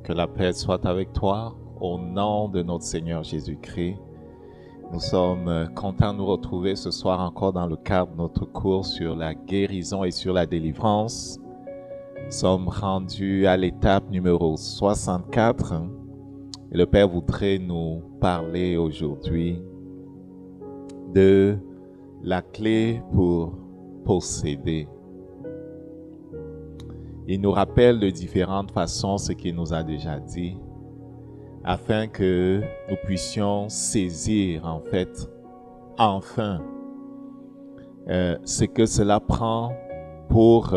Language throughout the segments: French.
Que la paix soit avec toi, au nom de notre Seigneur Jésus-Christ. Nous sommes contents de nous retrouver ce soir encore dans le cadre de notre cours sur la guérison et sur la délivrance. Nous sommes rendus à l'étape numéro 64. Et le Père voudrait nous parler aujourd'hui de la clé pour posséder. Il nous rappelle de différentes façons ce qu'il nous a déjà dit, afin que nous puissions saisir en fait, enfin, ce que cela prend pour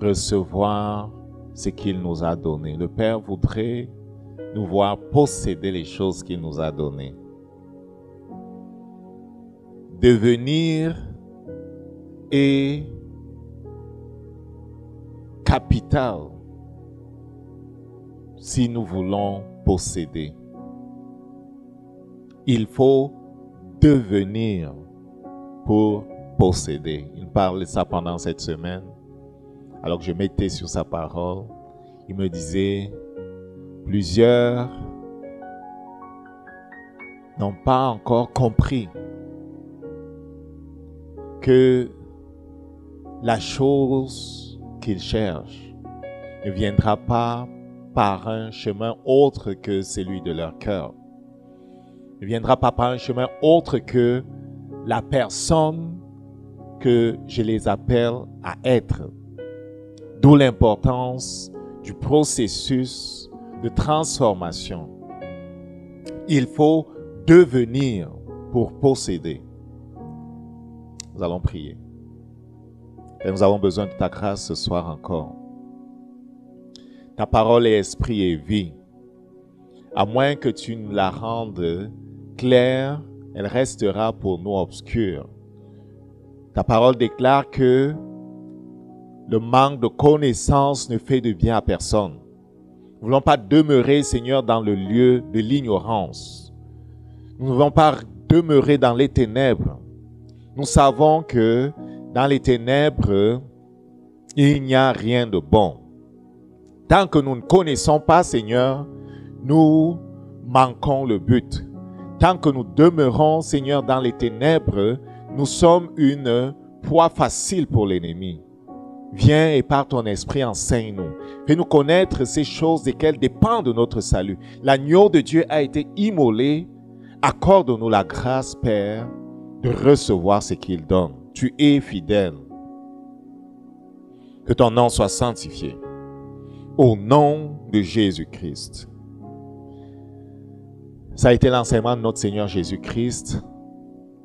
recevoir ce qu'il nous a donné. Le Père voudrait nous voir posséder les choses qu'il nous a données. Devenir est capital si nous voulons posséder. Il faut devenir pour posséder. Il parle de ça pendant cette semaine. Alors que je m'étais sur sa parole, il me disait, plusieurs n'ont pas encore compris que la chose qu'ils cherchent ne viendra pas par un chemin autre que celui de leur cœur. Ne viendra pas par un chemin autre que la personne que je les appelle à être. D'où l'importance du processus de transformation. Il faut devenir pour posséder. Nous allons prier. Et nous avons besoin de ta grâce ce soir encore. Ta parole est esprit et vie. À moins que tu nous la rendes claire, elle restera pour nous obscure. Ta parole déclare que le manque de connaissance ne fait de bien à personne. Nous ne voulons pas demeurer, Seigneur, dans le lieu de l'ignorance. Nous ne voulons pas demeurer dans les ténèbres. Nous savons que dans les ténèbres, il n'y a rien de bon. Tant que nous ne connaissons pas, Seigneur, nous manquons le but. Tant que nous demeurons, Seigneur, dans les ténèbres, nous sommes une proie facile pour l'ennemi. Viens et par ton esprit, enseigne-nous. Fais-nous connaître ces choses desquelles dépend de notre salut. L'agneau de Dieu a été immolé. Accorde-nous la grâce, Père, de recevoir ce qu'il donne. Tu es fidèle. Que ton nom soit sanctifié. Au nom de Jésus-Christ. Ça a été l'enseignement de notre Seigneur Jésus-Christ.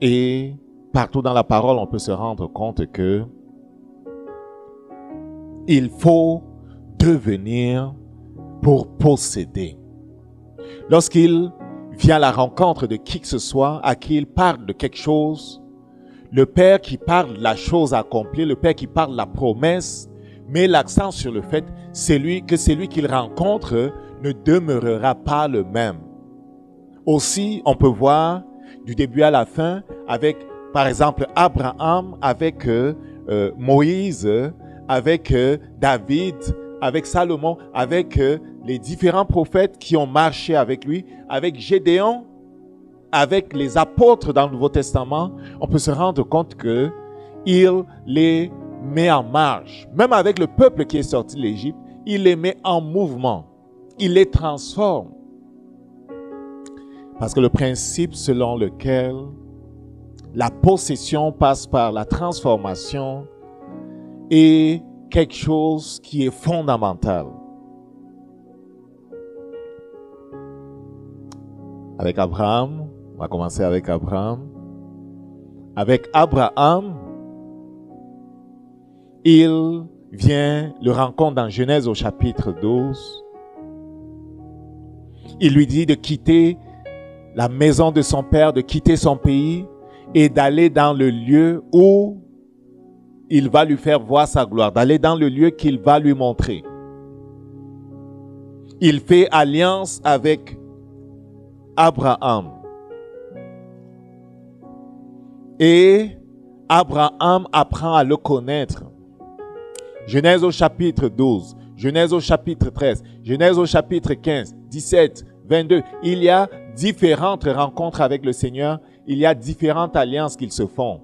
Et partout dans la parole, on peut se rendre compte que il faut devenir pour posséder. Lorsqu'il vient à la rencontre de qui que ce soit, à qui il parle de quelque chose, le Père qui parle de la chose accomplie, le Père qui parle de la promesse, met l'accent sur le fait que celui qu'il rencontre ne demeurera pas le même. Aussi, on peut voir du début à la fin avec, par exemple, Abraham, avec Moïse, avec David, avec Salomon, avec les différents prophètes qui ont marché avec lui, avec Gédéon, avec les apôtres dans le Nouveau Testament, on peut se rendre compte que il les met en marche. Même avec le peuple qui est sorti de l'Égypte, il les met en mouvement. Il les transforme. Parce que le principe selon lequel la possession passe par la transformation est quelque chose qui est fondamental. Avec Abraham, on va commencer avec Abraham. Avec Abraham, il vient le rencontre dans Genèse au chapitre 12. Il lui dit de quitter la maison de son père, de quitter son pays et d'aller dans le lieu où il va lui faire voir sa gloire, d'aller dans le lieu qu'il va lui montrer. Il fait alliance avec Abraham. Et Abraham apprend à le connaître. Genèse au chapitre 12. Genèse au chapitre 13, Genèse au chapitre 15, 17, 22. Il y a différentes rencontres avec le Seigneur. Il y a différentes alliances qu'ils se font.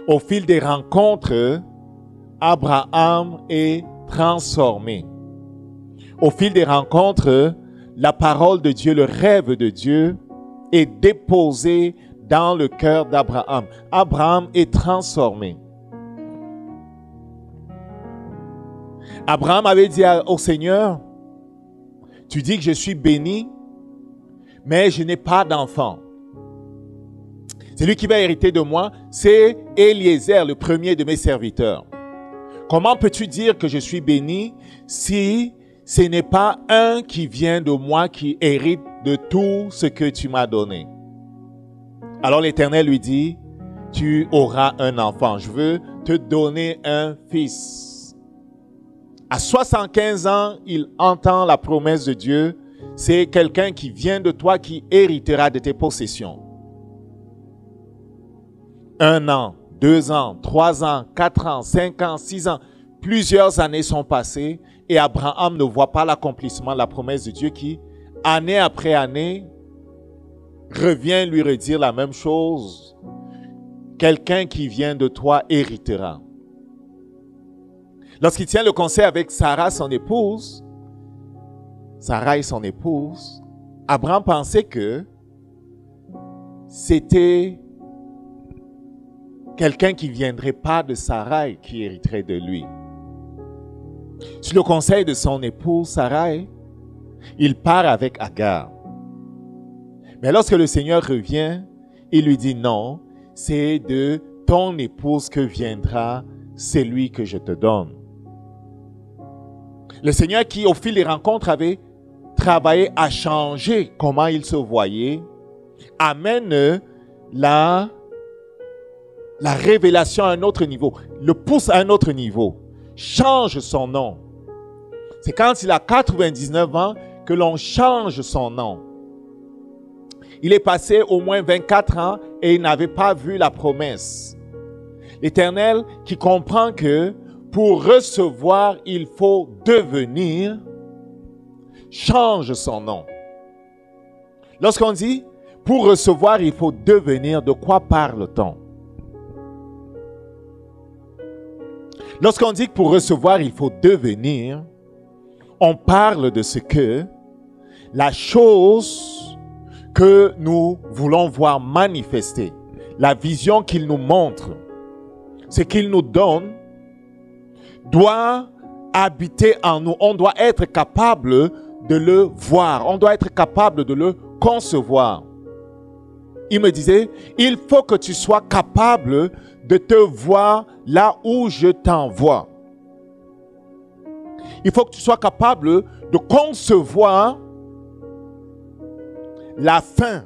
Au fil des rencontres, Abraham est transformé. Au fil des rencontres, la parole de Dieu, le rêve de Dieu est déposé dans le cœur d'Abraham. Abraham est transformé. Abraham avait dit au Seigneur, tu dis que je suis béni, mais je n'ai pas d'enfant. Celui qui va hériter de moi, c'est Eliezer, le premier de mes serviteurs. Comment peux-tu dire que je suis béni si ce n'est pas un qui vient de moi qui hérite de tout ce que tu m'as donné? Alors l'Éternel lui dit, tu auras un enfant. Je veux te donner un fils. À 75 ans, il entend la promesse de Dieu. C'est quelqu'un qui vient de toi qui héritera de tes possessions. 1 an, 2 ans, 3 ans, 4 ans, 5 ans, 6 ans. Plusieurs années sont passées et Abraham ne voit pas l'accomplissement de la promesse de Dieu qui, année après année, revient lui redire la même chose. Quelqu'un qui vient de toi héritera. Lorsqu'il tient le conseil avec Sarah, son épouse, Sarah et son épouse, Abraham pensait que c'était quelqu'un qui ne viendrait pas de Sarai qui hériterait de lui. Sur le conseil de son épouse Sarai, il part avec Agar. Mais lorsque le Seigneur revient, il lui dit non, c'est de ton épouse que viendra celui que je te donne. Le Seigneur qui, au fil des rencontres, avait travaillé à changer comment il se voyait, amène la révélation à un autre niveau, le pousse à un autre niveau, change son nom. C'est quand il a 99 ans que l'on change son nom. Il est passé au moins 24 ans et il n'avait pas vu la promesse. L'Éternel qui comprend que pour recevoir, il faut devenir, change son nom. Lorsqu'on dit pour recevoir, il faut devenir, de quoi parle-t-on? Lorsqu'on dit que pour recevoir, il faut devenir, on parle de ce que la chose que nous voulons voir manifester, la vision qu'il nous montre, ce qu'il nous donne, doit habiter en nous. On doit être capable de le voir. On doit être capable de le concevoir. Il me disait, il faut que tu sois capable de te voir là où je t'envoie. Il faut que tu sois capable de concevoir la fin.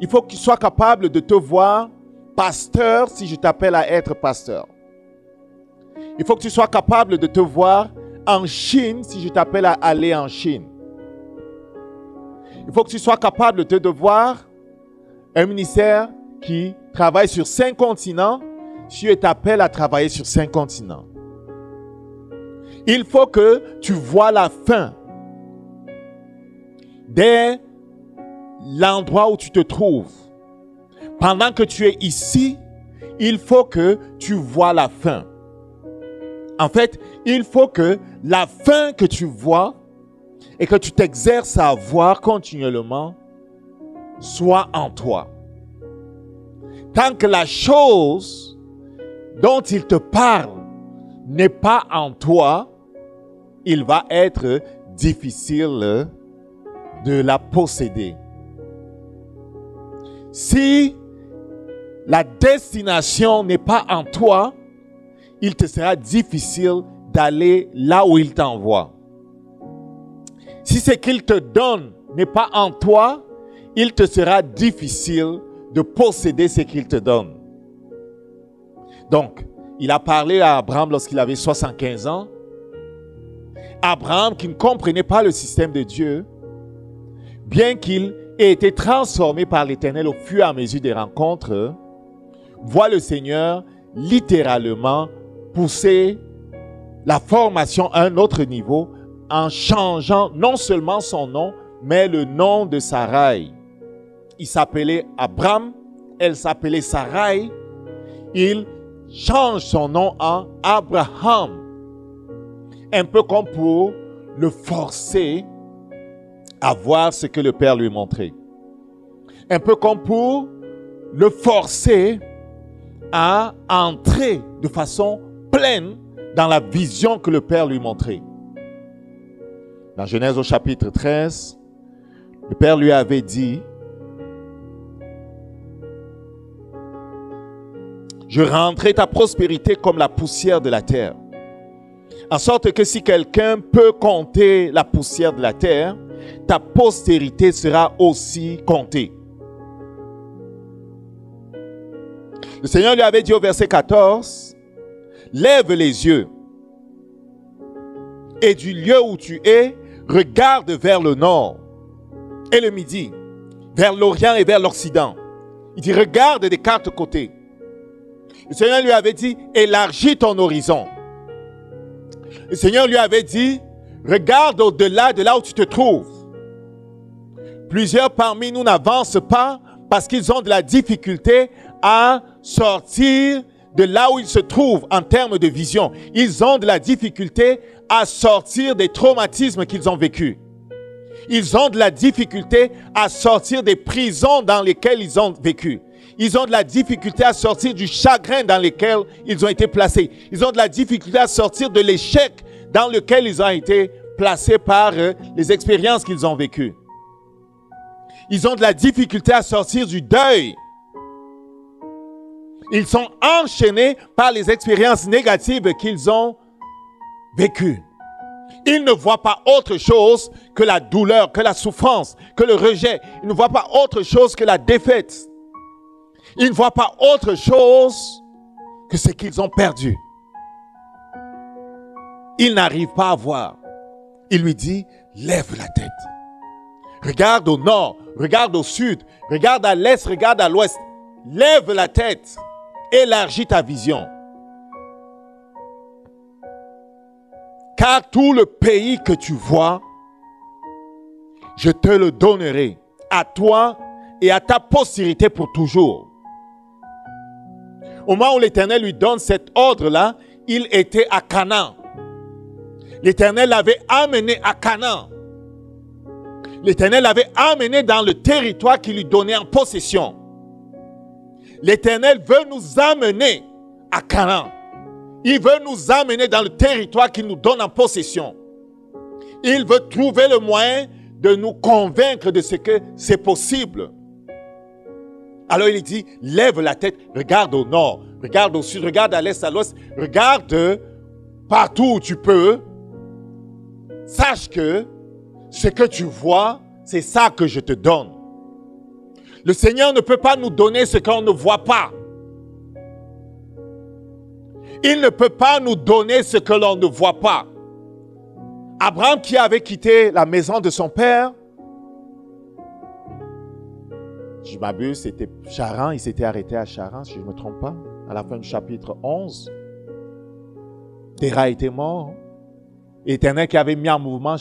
Il faut que tu sois capable de te voir pasteur si je t'appelle à être pasteur. Il faut que tu sois capable de te voir en Chine si je t'appelle à aller en Chine. Il faut que tu sois capable de te voir un ministère qui travaille sur 5 continents si je t'appelle à travailler sur 5 continents. Il faut que tu vois la fin dès l'endroit où tu te trouves. Pendant que tu es ici, il faut que tu vois la fin. En fait, il faut que la fin que tu vois et que tu t'exerces à voir continuellement soit en toi. Tant que la chose dont il te parle n'est pas en toi, il va être difficile de la posséder. Si la destination n'est pas en toi, il te sera difficile d'aller là où il t'envoie. Si ce qu'il te donne n'est pas en toi, il te sera difficile de posséder ce qu'il te donne. Donc, il a parlé à Abraham lorsqu'il avait 75 ans. Abraham, qui ne comprenait pas le système de Dieu, bien qu'il ait été transformé par l'Éternel au fur et à mesure des rencontres, voit le Seigneur littéralement pousser la formation à un autre niveau en changeant non seulement son nom, mais le nom de Sarai. Il s'appelait Abram, elle s'appelait Sarai. Il change son nom en Abraham. Un peu comme pour le forcer à voir ce que le Père lui montrait. Un peu comme pour le forcer à entrer de façon pleine dans la vision que le Père lui montrait. Dans Genèse au chapitre 13, le Père lui avait dit, « Je rendrai ta prospérité comme la poussière de la terre. » En sorte que si quelqu'un peut compter la poussière de la terre, ta postérité sera aussi comptée. Le Seigneur lui avait dit au verset 14, « Lève les yeux et du lieu où tu es, regarde vers le nord et le midi, vers l'orient et vers l'occident. » Il dit, regarde des quatre côtés. Le Seigneur lui avait dit, élargis ton horizon. Le Seigneur lui avait dit, regarde au-delà de là où tu te trouves. Plusieurs parmi nous n'avancent pas parce qu'ils ont de la difficulté à sortir de là où ils se trouvent en termes de vision. Ils ont de la difficulté à sortir des traumatismes qu'ils ont vécus. Ils ont de la difficulté à sortir des prisons dans lesquelles ils ont vécu. Ils ont de la difficulté à sortir du chagrin dans lequel ils ont été placés. Ils ont de la difficulté à sortir de l'échec dans lequel ils ont été placés par les expériences qu'ils ont vécues. Ils ont de la difficulté à sortir du deuil. Ils sont enchaînés par les expériences négatives qu'ils ont vécues. Ils ne voient pas autre chose que la douleur, que la souffrance, que le rejet. Ils ne voient pas autre chose que la défaite. Ils ne voient pas autre chose que ce qu'ils ont perdu. Ils n'arrivent pas à voir. Il lui dit, lève la tête. Regarde au nord, regarde au sud, regarde à l'est, regarde à l'ouest. Lève la tête, élargis ta vision. Car tout le pays que tu vois, je te le donnerai à toi et à ta postérité pour toujours. Au moment où l'Éternel lui donne cet ordre-là, il était à Canaan. L'Éternel l'avait amené à Canaan. L'Éternel l'avait amené dans le territoire qu'il lui donnait en possession. L'Éternel veut nous amener à Canaan. Il veut nous amener dans le territoire qu'il nous donne en possession. Il veut trouver le moyen de nous convaincre de ce que c'est possible. Alors il dit, lève la tête, regarde au nord, regarde au sud, regarde à l'est, à l'ouest, regarde partout où tu peux. Sache que ce que tu vois, c'est ça que je te donne. Le Seigneur ne peut pas nous donner ce qu'on ne voit pas. Il ne peut pas nous donner ce que l'on ne voit pas. Abraham qui avait quitté la maison de son père, je m'abuse, c'était Charan, il s'était arrêté à Charan, si je ne me trompe pas, à la fin du chapitre 11. Téra était mort. L'Éternel qui avait mis en mouvement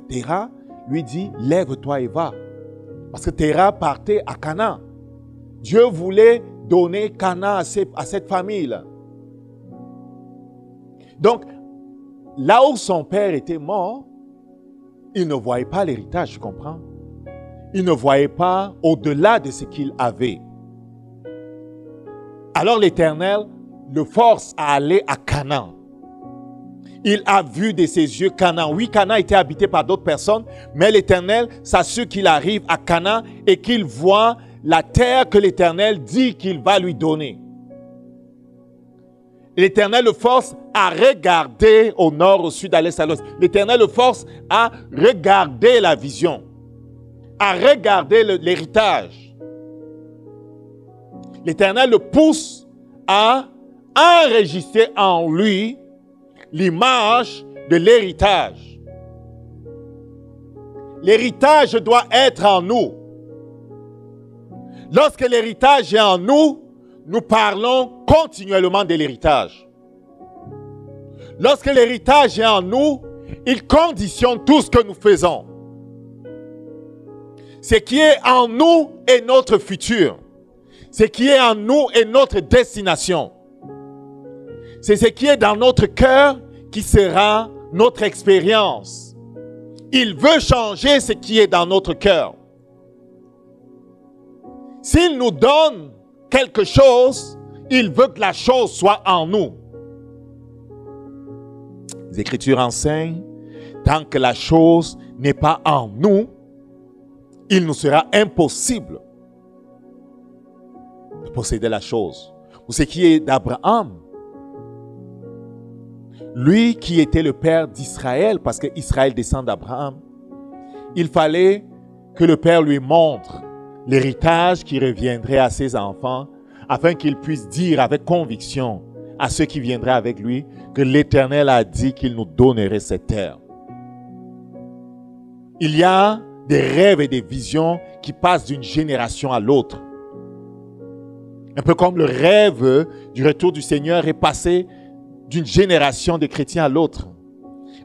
Téra, lui dit, lève-toi et va. Parce que Téra partait à Canaan. Dieu voulait donner Canaan à cette famille-là. Donc, là où son père était mort, il ne voyait pas l'héritage, tu comprends? Il ne voyait pas au-delà de ce qu'il avait. Alors l'Éternel le force à aller à Canaan. Il a vu de ses yeux Canaan. Oui, Canaan était habité par d'autres personnes, mais l'Éternel s'assure qu'il arrive à Canaan et qu'il voit la terre que l'Éternel dit qu'il va lui donner. L'Éternel le force à regarder au nord, au sud, à l'est, à l'ouest. L'Éternel le force à regarder la vision, à regarder l'héritage. L'Éternel le pousse à enregistrer en lui l'image de l'héritage. L'héritage doit être en nous. Lorsque l'héritage est en nous, nous parlons continuellement de l'héritage. Lorsque l'héritage est en nous, il conditionne tout ce que nous faisons. Ce qui est en nous est notre futur. Ce qui est en nous est notre destination. C'est ce qui est dans notre cœur qui sera notre expérience. Il veut changer ce qui est dans notre cœur. S'il nous donne quelque chose, il veut que la chose soit en nous. Les Écritures enseignent, tant que la chose n'est pas en nous, il nous sera impossible de posséder la chose. Pour ce qui est d'Abraham, lui qui était le père d'Israël, parce qu'Israël descend d'Abraham, il fallait que le père lui montre l'héritage qui reviendrait à ses enfants, afin qu'il puisse dire avec conviction à ceux qui viendraient avec lui que l'Éternel a dit qu'il nous donnerait cette terre. Il y a des rêves et des visions qui passent d'une génération à l'autre. Un peu comme le rêve du retour du Seigneur est passé d'une génération de chrétiens à l'autre.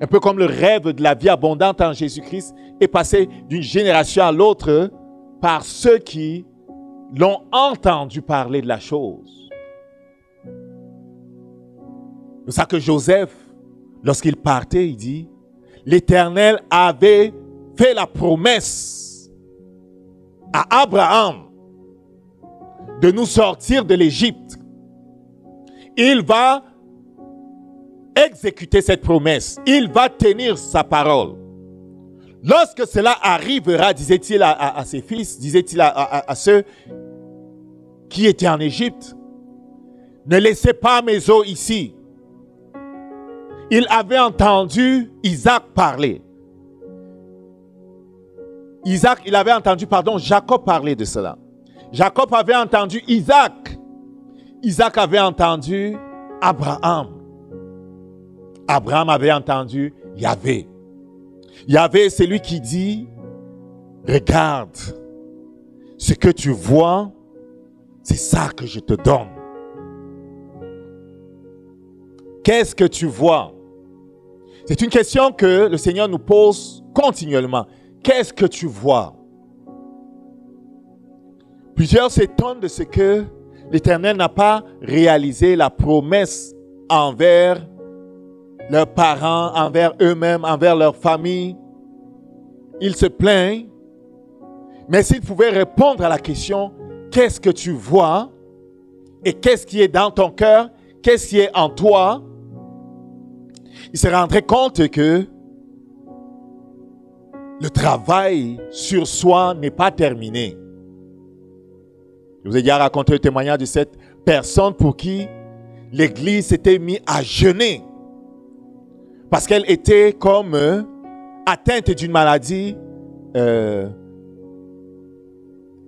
Un peu comme le rêve de la vie abondante en Jésus-Christ est passé d'une génération à l'autre par ceux qui l'ont entendu parler de la chose. C'est ça que Joseph, lorsqu'il partait, il dit, l'Éternel avait fait la promesse à Abraham de nous sortir de l'Égypte. Il va exécuter cette promesse. Il va tenir sa parole. Lorsque cela arrivera, disait-il à ses fils, disait-il à ceux qui étaient en Égypte, ne laissez pas mes eaux ici. Il avait entendu Isaac parler. Il avait entendu, Jacob parler de cela. Jacob avait entendu Isaac. Isaac avait entendu Abraham. Abraham avait entendu Yahvé. Yahvé, c'est lui qui dit, regarde, ce que tu vois, c'est ça que je te donne. Qu'est-ce que tu vois? C'est une question que le Seigneur nous pose continuellement. Qu'est-ce que tu vois? Plusieurs s'étonnent de ce que l'Éternel n'a pas réalisé la promesse envers leurs parents, envers eux-mêmes, envers leur famille. Ils se plaignent. Mais s'ils pouvaient répondre à la question, qu'est-ce que tu vois? Et qu'est-ce qui est dans ton cœur? Qu'est-ce qui est en toi? Ils se rendraient compte que le travail sur soi n'est pas terminé. Je vous ai déjà raconté le témoignage de cette personne pour qui l'Église s'était mise à jeûner. Parce qu'elle était comme atteinte d'une maladie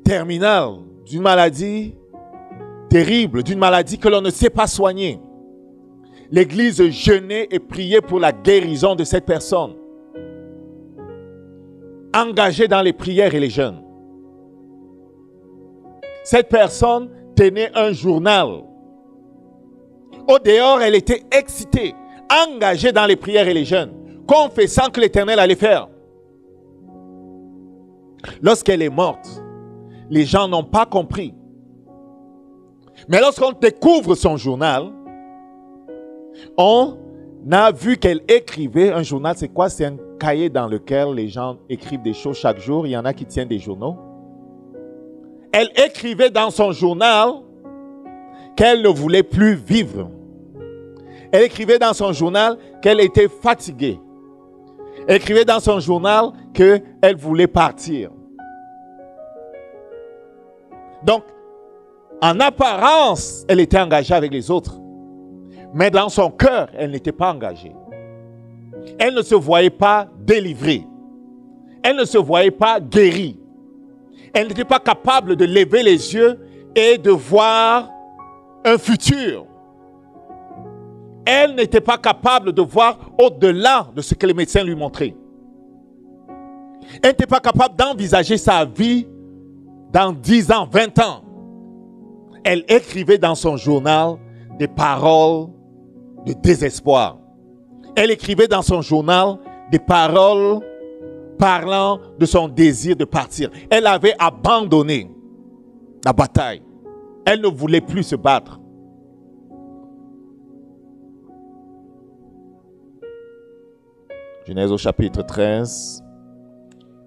terminale, d'une maladie terrible, d'une maladie que l'on ne sait pas soigner. L'Église jeûnait et priait pour la guérison de cette personne. Engagée dans les prières et les jeûnes. Cette personne tenait un journal. Au dehors, elle était excitée, engagée dans les prières et les jeûnes, confessant que l'Éternel allait faire. Lorsqu'elle est morte, les gens n'ont pas compris. Mais lorsqu'on découvre son journal, on a vu qu'elle écrivait un journal. C'est quoi? C'est un cahier dans lequel les gens écrivent des choses chaque jour. Il y en a qui tiennent des journaux. Elle écrivait dans son journal qu'elle ne voulait plus vivre. Elle écrivait dans son journal qu'elle était fatiguée. Elle écrivait dans son journal qu'elle voulait partir. Donc, en apparence, elle était engagée avec les autres. Mais dans son cœur, elle n'était pas engagée. Elle ne se voyait pas délivrée. Elle ne se voyait pas guérie. Elle n'était pas capable de lever les yeux et de voir un futur. Elle n'était pas capable de voir au-delà de ce que les médecins lui montraient. Elle n'était pas capable d'envisager sa vie dans 10 ans, 20 ans. Elle écrivait dans son journal des paroles de désespoir. Elle écrivait dans son journal des paroles parlant de son désir de partir. Elle avait abandonné la bataille. Elle ne voulait plus se battre. Genèse au chapitre 13.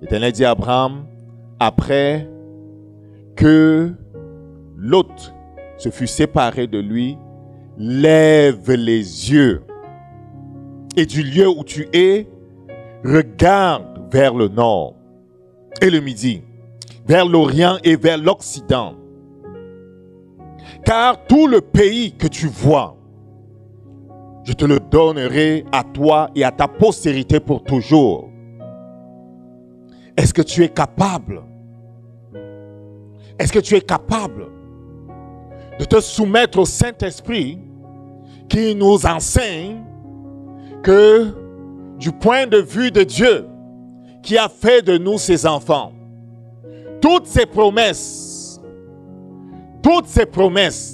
L'Éternel dit à Abraham, après que Lot se fut séparé de lui, lève les yeux et du lieu où tu es, regarde vers le nord et le midi, vers l'Orient et vers l'Occident. Car tout le pays que tu vois, je te le donnerai à toi et à ta postérité pour toujours. Est-ce que tu es capable? Est-ce que tu es capable de te soumettre au Saint-Esprit qui nous enseigne que du point de vue de Dieu qui a fait de nous ses enfants, toutes ces promesses,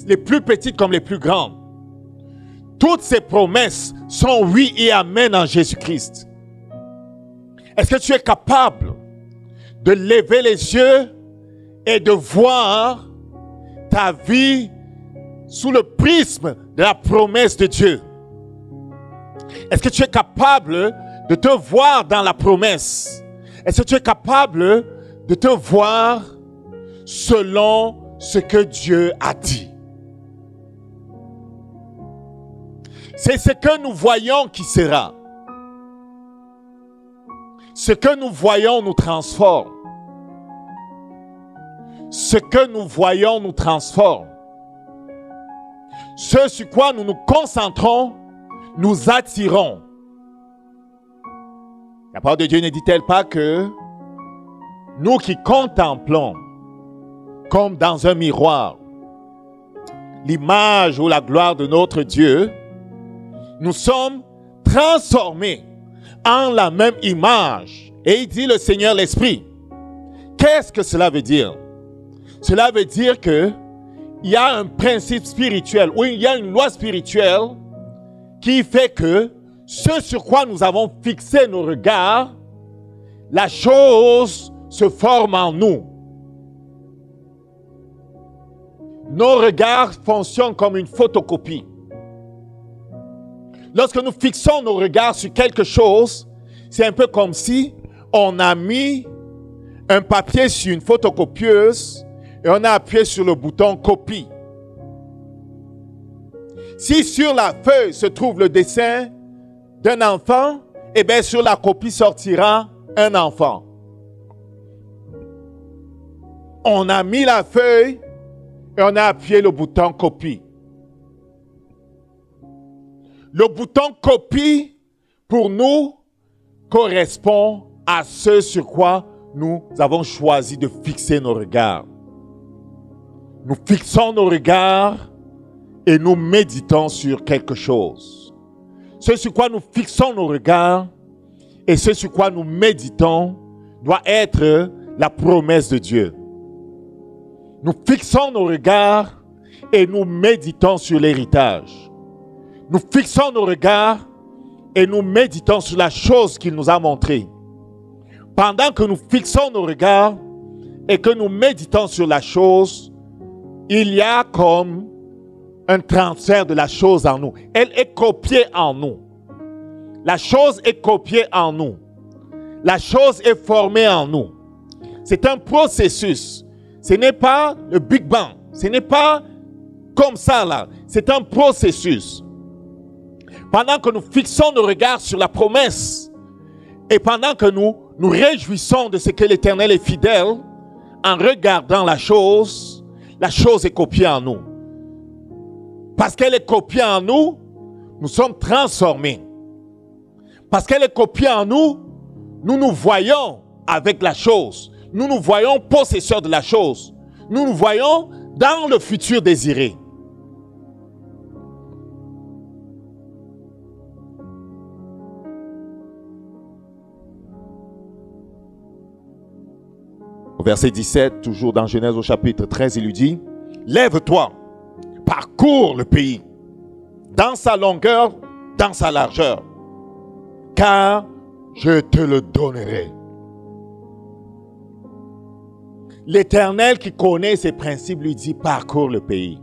les plus petites comme les plus grandes, toutes ces promesses sont oui et amen en Jésus-Christ. Est-ce que tu es capable de lever les yeux et de voir ta vie sous le prisme de la promesse de Dieu? Est-ce que tu es capable de te voir dans la promesse? Est-ce que tu es capable de te voir selon ce que Dieu a dit? C'est ce que nous voyons qui sera. Ce que nous voyons nous transforme. Ce que nous voyons nous transforme. Ce sur quoi nous nous concentrons, nous attirons. La parole de Dieu ne dit-elle pas que nous qui contemplons comme dans un miroir l'image ou la gloire de notre Dieu, nous sommes transformés en la même image. Et il dit le Seigneur l'Esprit. Qu'est-ce que cela veut dire? Cela veut dire que il y a un principe spirituel ou il y a une loi spirituelle qui fait que ce sur quoi nous avons fixé nos regards, la chose se forme en nous. Nos regards fonctionnent comme une photocopie. Lorsque nous fixons nos regards sur quelque chose, c'est un peu comme si on a mis un papier sur une photocopieuse et on a appuyé sur le bouton copie. Si sur la feuille se trouve le dessin d'un enfant, eh bien sur la copie sortira un enfant. On a mis la feuille et on a appuyé le bouton copie. Le bouton copie, pour nous, correspond à ce sur quoi nous avons choisi de fixer nos regards. Nous fixons nos regards et nous méditons sur quelque chose. Ce sur quoi nous fixons nos regards et ce sur quoi nous méditons doit être la promesse de Dieu. Nous fixons nos regards et nous méditons sur l'héritage. Nous fixons nos regards et nous méditons sur la chose qu'il nous a montrée. Pendant que nous fixons nos regards et que nous méditons sur la chose, il y a comme un transfert de la chose en nous. Elle est copiée en nous. La chose est copiée en nous. La chose est formée en nous. C'est un processus. Ce n'est pas le Big Bang. Ce n'est pas comme ça là. C'est un processus. Pendant que nous fixons nos regards sur la promesse et pendant que nous nous réjouissons de ce que l'Éternel est fidèle, en regardant la chose est copiée en nous. Parce qu'elle est copiée en nous, nous sommes transformés. Parce qu'elle est copiée en nous, nous nous voyons avec la chose. Nous nous voyons possesseurs de la chose. Nous nous voyons dans le futur désiré. Au verset 17, toujours dans Genèse au chapitre 13, il lui dit, « Lève-toi, parcours le pays, dans sa longueur, dans sa largeur. car je te le donnerai. L'Éternel qui connaît ses principes lui dit, parcours le pays.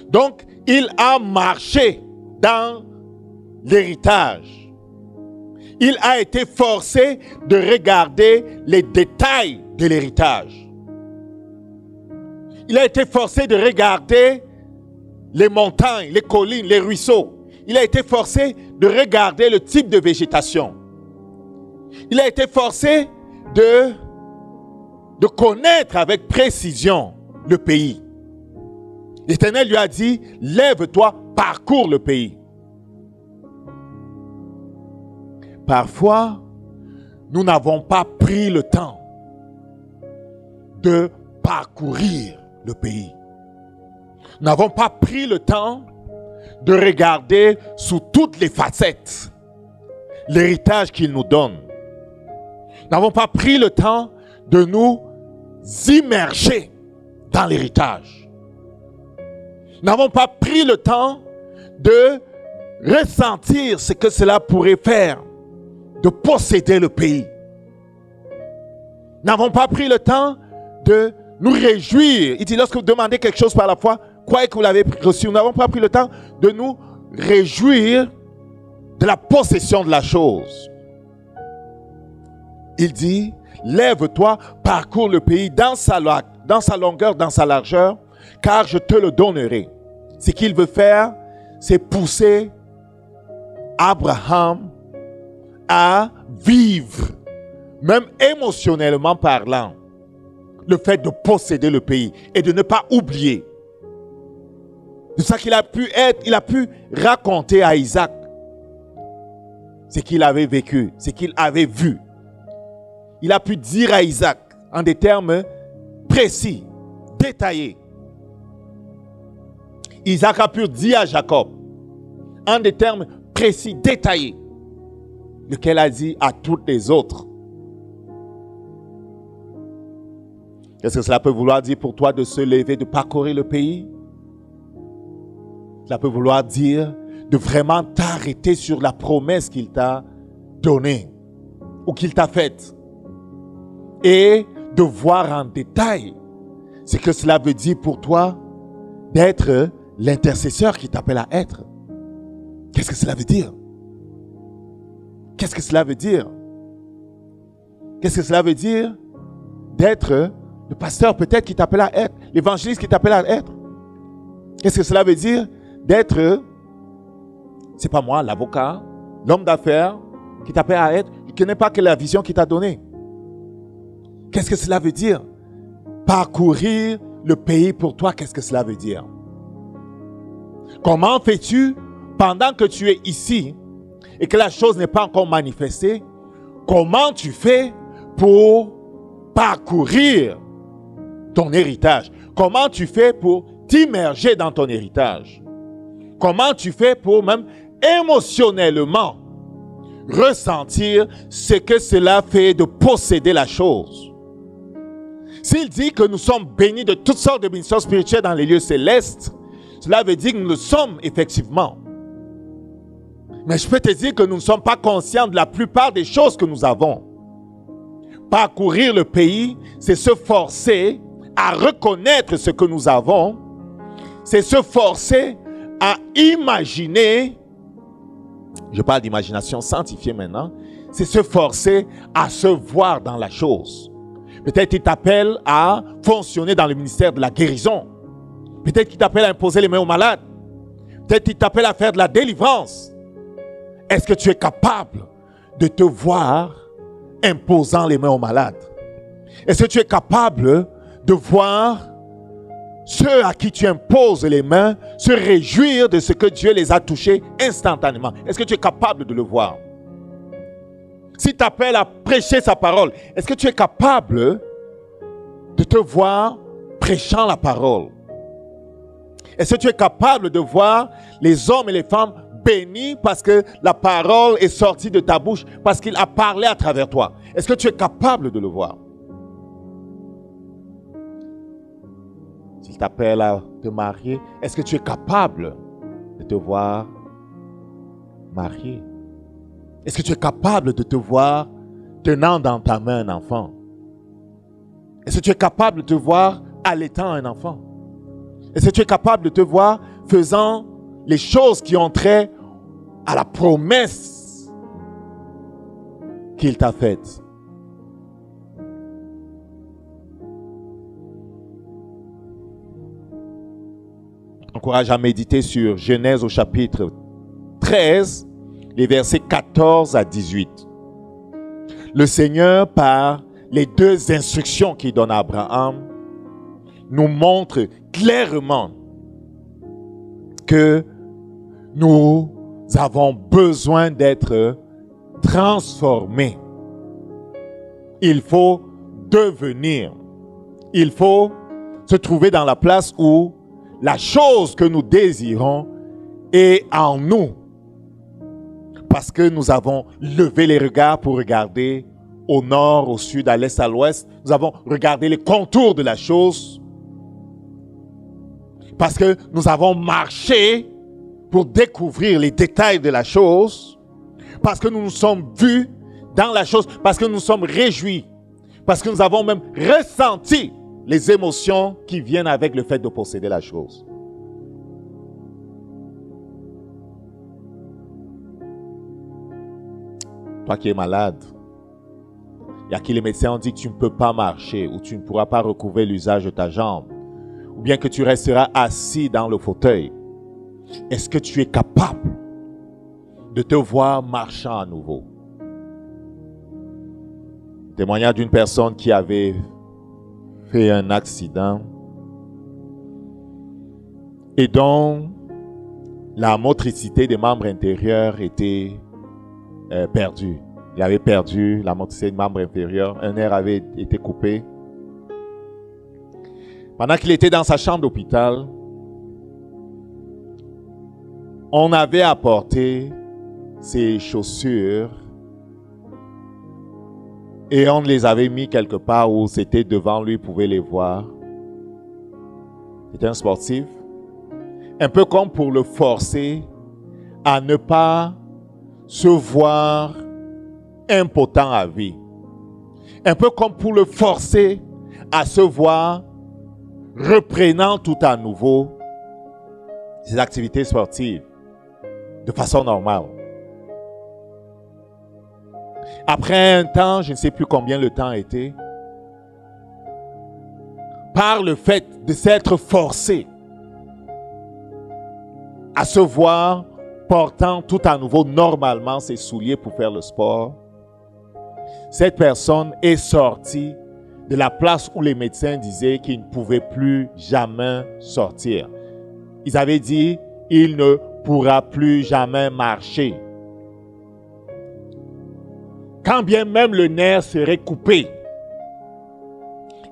Donc, il a marché dans l'héritage. Il a été forcé de regarder les détails de l'héritage. Il a été forcé de regarder les montagnes, les collines, les ruisseaux. Il a été forcé de regarder le type de végétation. Il a été forcé de connaître avec précision le pays. L'Éternel lui a dit, lève-toi, parcours le pays. Parfois, nous n'avons pas pris le temps de parcourir le pays. Nous n'avons pas pris le temps de regarder sous toutes les facettes l'héritage qu'il nous donne. Nous n'avons pas pris le temps de nous immerger dans l'héritage. Nous n'avons pas pris le temps de ressentir ce que cela pourrait faire, de posséder le pays. Nous n'avons pas pris le temps de nous réjouir. Il dit, lorsque vous demandez quelque chose par la foi, croyez que vous l'avez reçu. Nous n'avons pas pris le temps de nous réjouir de la possession de la chose. Il dit, lève-toi, parcours le pays dans sa longueur, dans sa largeur, car je te le donnerai. Ce qu'il veut faire, c'est pousser Abraham à vivre, même émotionnellement parlant, le fait de posséder le pays et de ne pas oublier. C'est ça qu'il a pu être, il a pu raconter à Isaac ce qu'il avait vécu, ce qu'il avait vu. Il a pu dire à Isaac en des termes précis, détaillés. Isaac a pu dire à Jacob en des termes précis, détaillés, lequel a dit à toutes les autres. Qu'est-ce que cela peut vouloir dire pour toi de se lever, de parcourir le pays? Cela peut vouloir dire de vraiment t'arrêter sur la promesse qu'il t'a donnée ou qu'il t'a faite et de voir en détail ce que cela veut dire pour toi d'être l'intercesseur qui t'appelle à être. Qu'est-ce que cela veut dire? Qu'est-ce que cela veut dire? Qu'est-ce que cela veut dire d'être le pasteur peut-être qui t'appelle à être, l'évangéliste qui t'appelle à être? Qu'est-ce que cela veut dire d'être, c'est pas moi, l'avocat, l'homme d'affaires qui t'appelle à être? Je ne connais pas quelle est la vision qu'il t'a donnée. Qu'est-ce que cela veut dire? Parcourir le pays pour toi, qu'est-ce que cela veut dire? Comment fais-tu pendant que tu es ici et que la chose n'est pas encore manifestée? Comment tu fais pour parcourir ton héritage? Comment tu fais pour t'immerger dans ton héritage? Comment tu fais pour même émotionnellement ressentir ce que cela fait de posséder la chose? S'il dit que nous sommes bénis de toutes sortes de bénédictions spirituelles dans les lieux célestes, cela veut dire que nous le sommes effectivement. Mais je peux te dire que nous ne sommes pas conscients de la plupart des choses que nous avons. Parcourir le pays, c'est se forcer à reconnaître ce que nous avons. C'est se forcer à imaginer. Je parle d'imagination scientifique maintenant. C'est se forcer à se voir dans la chose. Peut-être qu'il t'appelle à fonctionner dans le ministère de la guérison. Peut-être qu'il t'appelle à imposer les mains aux malades. Peut-être qu'il t'appelle à faire de la délivrance. Est-ce que tu es capable de te voir imposant les mains aux malades? Est-ce que tu es capable de voir ceux à qui tu imposes les mains se réjouir de ce que Dieu les a touchés instantanément? Est-ce que tu es capable de le voir? S'il t'appelle à prêcher sa parole, est-ce que tu es capable de te voir prêchant la parole? Est-ce que tu es capable de voir les hommes et les femmes bénis parce que la parole est sortie de ta bouche, parce qu'il a parlé à travers toi? Est-ce que tu es capable de le voir? S'il t'appelle à te marier, est-ce que tu es capable de te voir marié? Est-ce que tu es capable de te voir tenant dans ta main un enfant? Est-ce que tu es capable de te voir allaitant un enfant? Est-ce que tu es capable de te voir faisant les choses qui ont trait à la promesse qu'il t'a faite? Encourage à méditer sur Genèse au chapitre 13, les versets 14 à 18. Le Seigneur, par les deux instructions qu'il donne à Abraham, nous montre clairement que nous avons besoin d'être transformés. Il faut devenir. Il faut se trouver dans la place où la chose que nous désirons est en nous. Parce que nous avons levé les regards pour regarder au nord, au sud, à l'est, à l'ouest. Nous avons regardé les contours de la chose. Parce que nous avons marché pour découvrir les détails de la chose. Parce que nous nous sommes vus dans la chose. Parce que nous nous sommes réjouis. Parce que nous avons même ressenti les émotions qui viennent avec le fait de posséder la chose. Toi qui es malade, il y a qui les médecins ont dit que tu ne peux pas marcher ou tu ne pourras pas recouvrer l'usage de ta jambe ou bien que tu resteras assis dans le fauteuil. Est-ce que tu es capable de te voir marchant à nouveau? Témoignage d'une personne qui avait fait un accident et dont la motricité des membres intérieurs était perdue. Il avait perdu la motricité des membres inférieurs. Un nerf avait été coupé. Pendant qu'il était dans sa chambre d'hôpital, on avait apporté ses chaussures et on les avait mis quelque part où c'était devant lui, il pouvait les voir. C'était un sportif. Un peu comme pour le forcer à ne pas se voir impotent à vie. Un peu comme pour le forcer à se voir reprenant tout à nouveau ses activités sportives de façon normale. Après un temps, je ne sais plus combien le temps était, par le fait de s'être forcé à se voir portant tout à nouveau normalement ses souliers pour faire le sport, cette personne est sortie de la place où les médecins disaient qu'il ne pouvait plus jamais sortir. Ils avaient dit, il ne pourra plus jamais marcher. Quand bien même le nerf serait coupé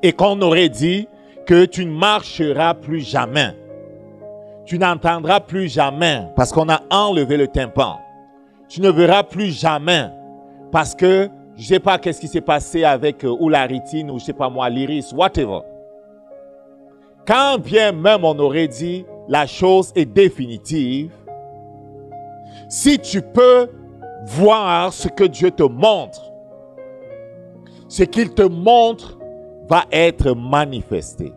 et qu'on aurait dit que tu ne marcheras plus jamais, tu n'entendras plus jamais parce qu'on a enlevé le tympan, tu ne verras plus jamais parce que je ne sais pas qu'est-ce qui s'est passé avec ou la rétine ou je ne sais pas moi, l'iris, whatever. Quand bien même on aurait dit la chose est définitive, si tu peux voir ce que Dieu te montre, ce qu'il te montre va être manifesté.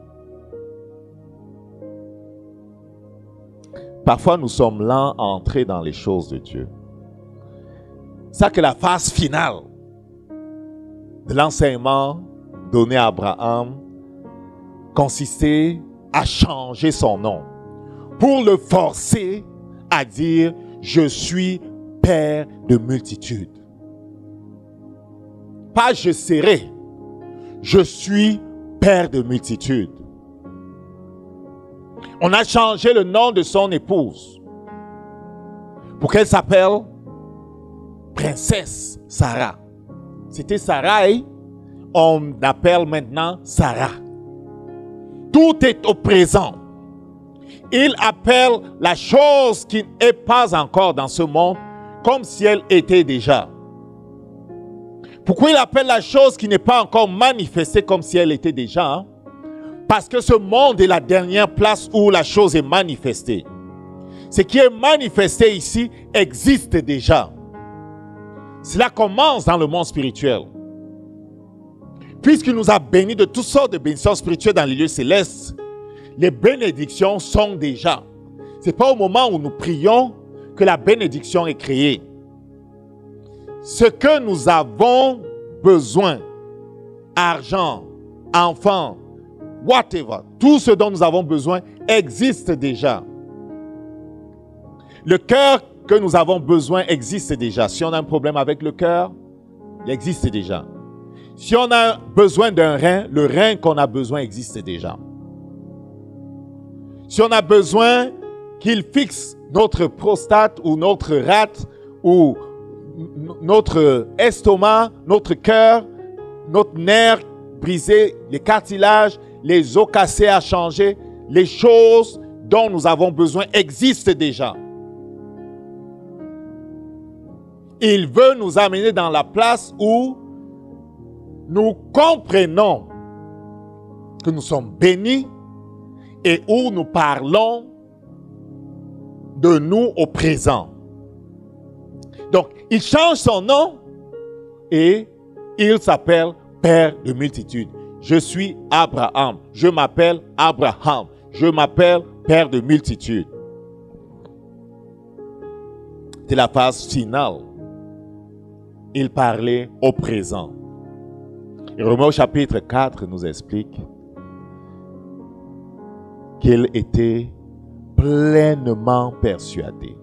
Parfois, nous sommes lents à entrer dans les choses de Dieu. C'est ça que la phase finale de l'enseignement donné à Abraham consistait à changer son nom pour le forcer à dire « Je suis Père de multitudes ». Pas « je serai », je suis Père de multitudes. On a changé le nom de son épouse pour qu'elle s'appelle Princesse Sarah. C'était Sarai, on appelle maintenant Sarah. Tout est au présent. Il appelle la chose qui n'est pas encore dans ce monde comme si elle était déjà. Pourquoi il appelle la chose qui n'est pas encore manifestée comme si elle était déjà? Parce que ce monde est la dernière place où la chose est manifestée. Ce qui est manifesté ici existe déjà. Cela commence dans le monde spirituel. Puisqu'il nous a bénis de toutes sortes de bénédictions spirituelles dans les lieux célestes, les bénédictions sont déjà. Ce n'est pas au moment où nous prions que la bénédiction est créée. Ce que nous avons besoin, argent, enfants, whatever, tout ce dont nous avons besoin existe déjà. Le cœur que nous avons besoin existe déjà. Si on a un problème avec le cœur, il existe déjà. Si on a besoin d'un rein, le rein qu'on a besoin existe déjà. Si on a besoin qu'il fixe notre prostate ou notre rate ou notre estomac, notre cœur, notre nerf brisé, les cartilages, les os cassés à changer, les choses dont nous avons besoin existent déjà. Il veut nous amener dans la place où nous comprenons que nous sommes bénis et où nous parlons de nous au présent. Donc, il change son nom et il s'appelle Père de multitudes. Je suis Abraham. Je m'appelle Abraham. Je m'appelle Père de multitudes. C'est la phase finale. Il parlait au présent. Et Romains au chapitre 4 nous explique qu'il était pleinement persuadé.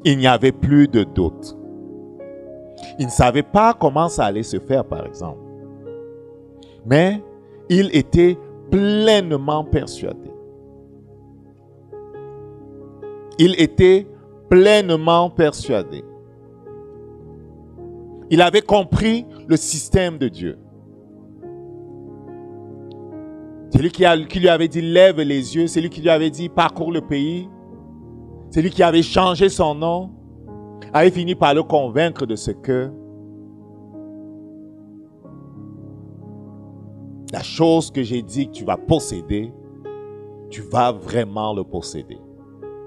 Il n'y avait plus de doute. Il ne savait pas comment ça allait se faire, par exemple. Mais il était pleinement persuadé. Il était pleinement persuadé. Il avait compris le système de Dieu. C'est lui qui lui avait dit lève les yeux, c'est lui qui lui avait dit parcours le pays, c'est lui qui avait changé son nom, avait fini par le convaincre de ce que la chose que j'ai dit que tu vas posséder, tu vas vraiment le posséder.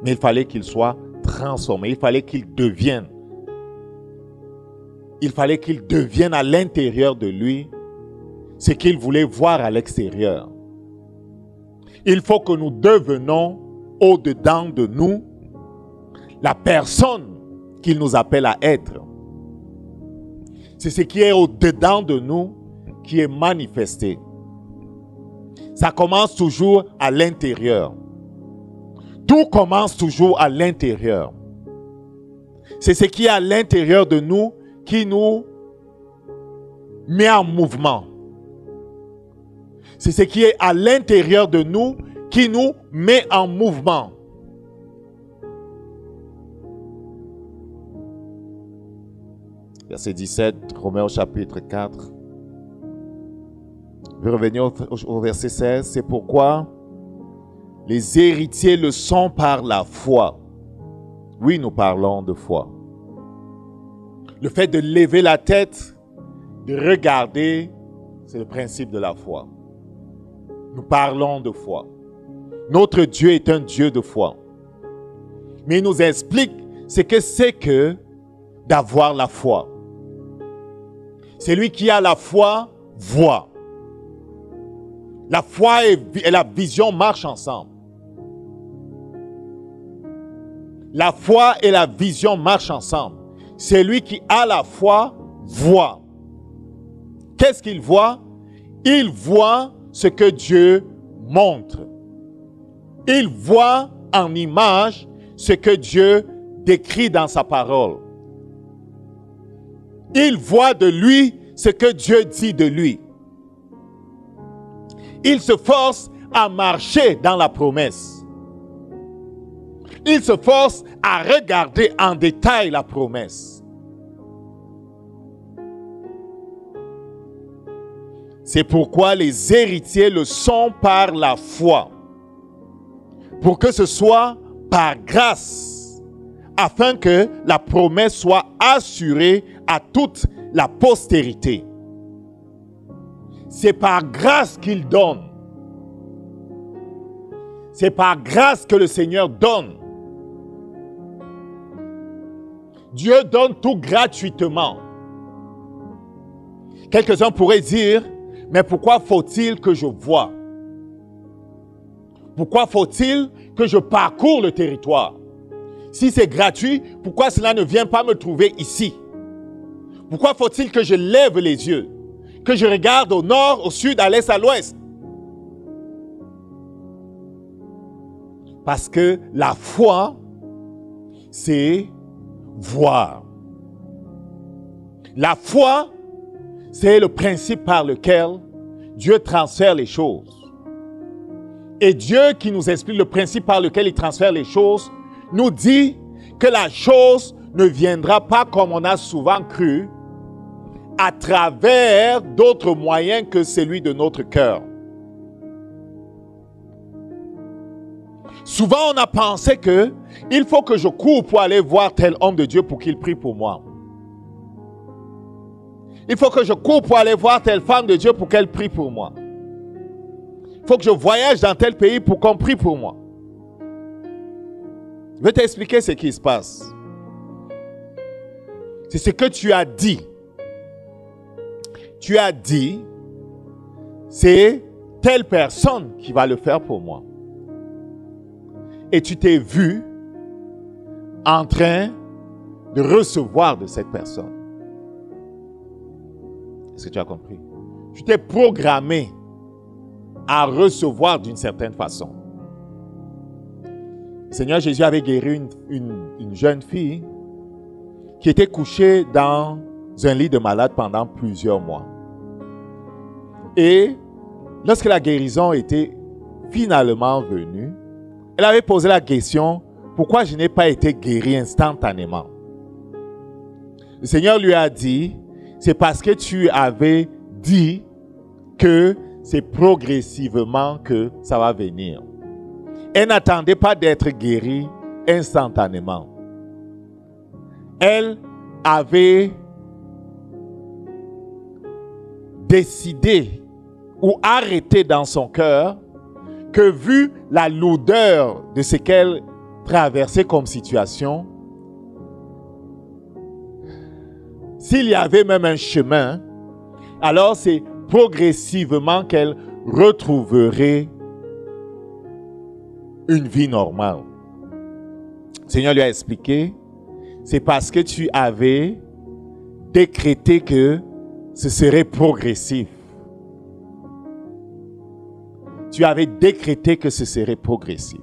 Mais il fallait qu'il soit transformé, il fallait qu'il devienne. Il fallait qu'il devienne à l'intérieur de lui ce qu'il voulait voir à l'extérieur. Il faut que nous devenons au-dedans de nous la personne qu'il nous appelle à être. C'est ce qui est au-dedans de nous qui est manifesté. Ça commence toujours à l'intérieur. Tout commence toujours à l'intérieur. C'est ce qui est à l'intérieur de nous qui nous met en mouvement. C'est ce qui est à l'intérieur de nous qui nous met en mouvement. Verset 17, Romains au chapitre 4. Je vais revenir au verset 16. C'est pourquoi les héritiers le sont par la foi. Oui, nous parlons de foi. Le fait de lever la tête, de regarder, c'est le principe de la foi. Nous parlons de foi. Notre Dieu est un Dieu de foi. Mais il nous explique ce que c'est que d'avoir la foi. Celui qui a la foi voit. La foi et la vision marchent ensemble. La foi et la vision marchent ensemble. Celui qui a la foi voit. Qu'est-ce qu'il voit? Il voit ce que Dieu montre. Il voit en image ce que Dieu décrit dans sa parole. Il voit de lui ce que Dieu dit de lui. Il se force à marcher dans la promesse. Il se force à regarder en détail la promesse. C'est pourquoi les héritiers le sont par la foi. Pour que ce soit par grâce, afin que la promesse soit assurée à toute la postérité. C'est par grâce qu'il donne. C'est par grâce que le Seigneur donne. Dieu donne tout gratuitement. Quelques-uns pourraient dire, mais pourquoi faut-il que je voie? Pourquoi faut-il que je parcours le territoire? Si c'est gratuit, pourquoi cela ne vient pas me trouver ici? Pourquoi faut-il que je lève les yeux? Que je regarde au nord, au sud, à l'est, à l'ouest? Parce que la foi, c'est voir. La foi, c'est le principe par lequel Dieu transfère les choses. Et Dieu qui nous explique le principe par lequel il transfère les choses, nous dit que la chose ne viendra pas comme on a souvent cru, à travers d'autres moyens que celui de notre cœur. Souvent, on a pensé que il faut que je cours pour aller voir tel homme de Dieu pour qu'il prie pour moi. Il faut que je cours pour aller voir telle femme de Dieu pour qu'elle prie pour moi. Il faut que je voyage dans tel pays pour qu'on prie pour moi. Je vais t'expliquer ce qui se passe. C'est ce que tu as dit. Tu as dit, c'est telle personne qui va le faire pour moi. Et tu t'es vu en train de recevoir de cette personne. Est-ce que tu as compris? Tu t'es programmé à recevoir d'une certaine façon. Le Seigneur Jésus avait guéri une jeune fille qui était couchée dans un lit de malade pendant plusieurs mois. Et lorsque la guérison était finalement venue, elle avait posé la question, pourquoi je n'ai pas été guéri instantanément? Le Seigneur lui a dit, c'est parce que tu avais dit que c'est progressivement que ça va venir. Elle n'attendait pas d'être guérie instantanément. Elle avait décidé ou arrêté dans son cœur que vu la lourdeur de ce qu'elle traversait comme situation, s'il y avait même un chemin, alors c'est progressivement qu'elle retrouverait une vie normale. Le Seigneur lui a expliqué, c'est parce que tu avais décrété que ce serait progressif. Tu avais décrété que ce serait progressif.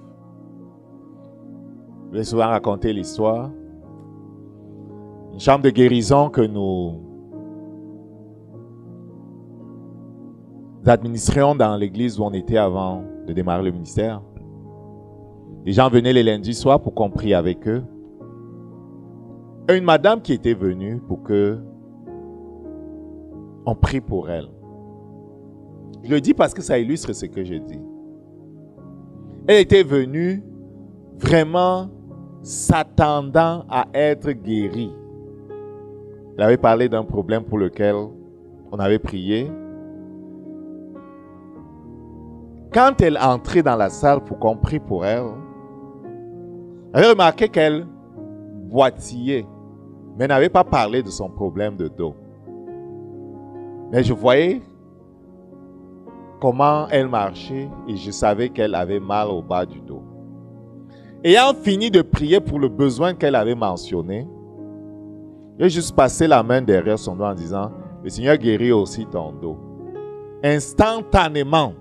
Je vais souvent raconter l'histoire. Une chambre de guérison que nous administrions dans l'église où on était avant de démarrer le ministère. Les gens venaient les lundis soirs pour qu'on prie avec eux. Et une madame qui était venue pour que on prie pour elle. Je le dis parce que ça illustre ce que je dis. Elle était venue vraiment s'attendant à être guérie. Elle avait parlé d'un problème pour lequel on avait prié. Quand elle entrait dans la salle pour qu'on prie pour elle, elle avait remarqué qu'elle boitillait, mais n'avait pas parlé de son problème de dos. Mais je voyais comment elle marchait et je savais qu'elle avait mal au bas du dos. Ayant fini de prier pour le besoin qu'elle avait mentionné, j'ai juste passé la main derrière son dos en disant, le Seigneur guérit aussi ton dos. Instantanément,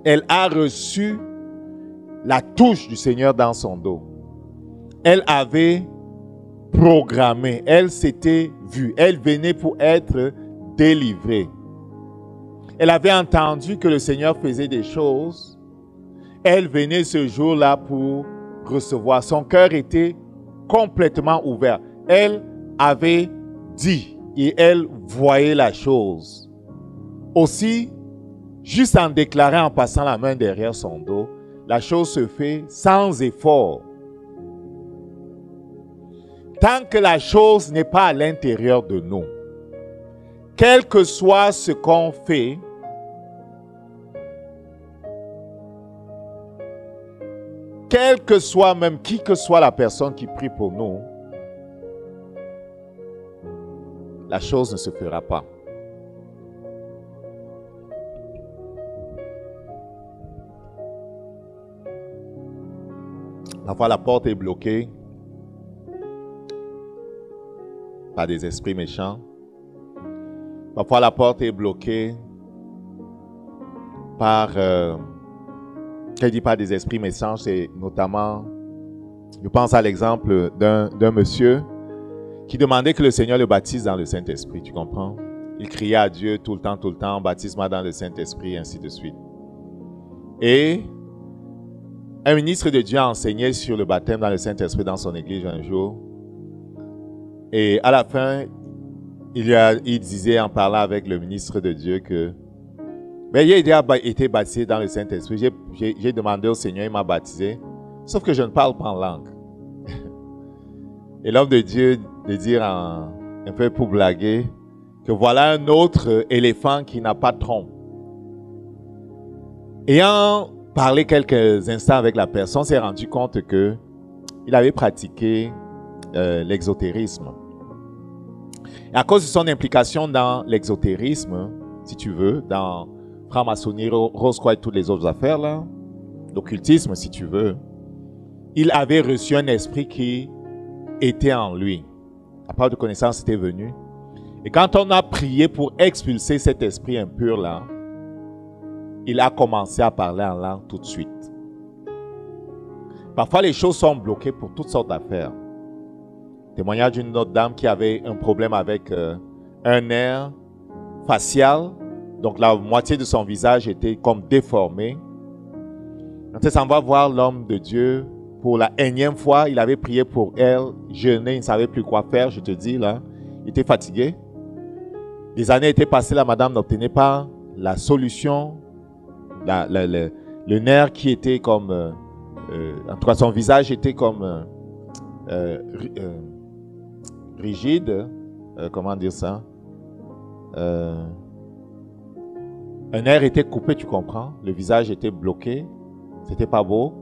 elle a reçu la touche du Seigneur dans son dos. Elle avait programmé, elle s'était vue, elle venait pour être délivrée. Elle avait entendu que le Seigneur faisait des choses. Elle venait ce jour-là pour recevoir. Son cœur était complètement ouvert. Elle avait dit et elle voyait la chose. Aussi, juste en déclarant, en passant la main derrière son dos, la chose se fait sans effort. Tant que la chose n'est pas à l'intérieur de nous, quel que soit ce qu'on fait, quelle que soit même qui que soit la personne qui prie pour nous, la chose ne se fera pas. Parfois, la porte est bloquée par des esprits méchants. Parfois, la porte est bloquée par, je dis pas des esprits méchants, c'est notamment, je pense à l'exemple d'un monsieur qui demandait que le Seigneur le baptise dans le Saint-Esprit, tu comprends? Il criait à Dieu tout le temps, baptise-moi dans le Saint-Esprit, ainsi de suite. Et un ministre de Dieu a enseigné sur le baptême dans le Saint-Esprit dans son église un jour. Et à la fin, il disait en parlant avec le ministre de Dieu que il a été baptisé dans le Saint-Esprit. J'ai demandé au Seigneur, il m'a baptisé. Sauf que je ne parle pas en langue. Et l'homme de Dieu de dire un peu pour blaguer que voilà un autre éléphant qui n'a pas de trompe. Ayant parlé quelques instants avec la personne, s'est rendu compte que il avait pratiqué l'exotérisme. Et à cause de son implication dans l'exotérisme, si tu veux, dans franc-maçonnerie, Rose-Croix et toutes les autres affaires là, l'occultisme si tu veux, il avait reçu un esprit qui était en lui. La part de connaissance était venue. Et quand on a prié pour expulser cet esprit impur là, il a commencé à parler en langue tout de suite. Parfois les choses sont bloquées pour toutes sortes d'affaires. Témoignage d'une autre dame qui avait un problème avec un nerf facial. Donc la moitié de son visage était comme déformé. Quand elle s'en va voir l'homme de Dieu pour la énième fois, il avait prié pour elle, jeûné, il ne savait plus quoi faire, je te dis là. Il était fatigué. Des années étaient passées, la madame n'obtenait pas la solution. Le nerf qui était comme... en tout cas, son visage était comme rigide. Comment dire ça? Un nerf était coupé, tu comprends? Le visage était bloqué. C'était pas beau.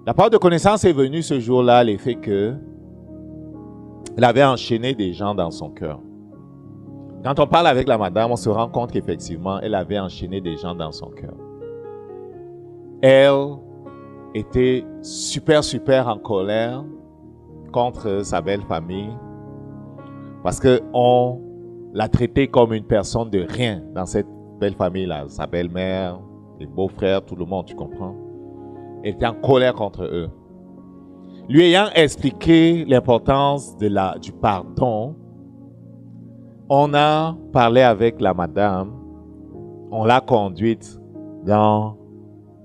La part de connaissance est venue ce jour-là, l'effet que elle avait enchaîné des gens dans son cœur. Quand on parle avec la madame, on se rend compte qu'effectivement, elle avait enchaîné des gens dans son cœur. Elle était super en colère contre sa belle famille parce qu'on l'a traitée comme une personne de rien dans cette belle famille-là. Sa belle-mère, les beaux-frères, tout le monde, tu comprends? Elle était en colère contre eux. Lui ayant expliqué l'importance du pardon, on a parlé avec la madame, on l'a conduite dans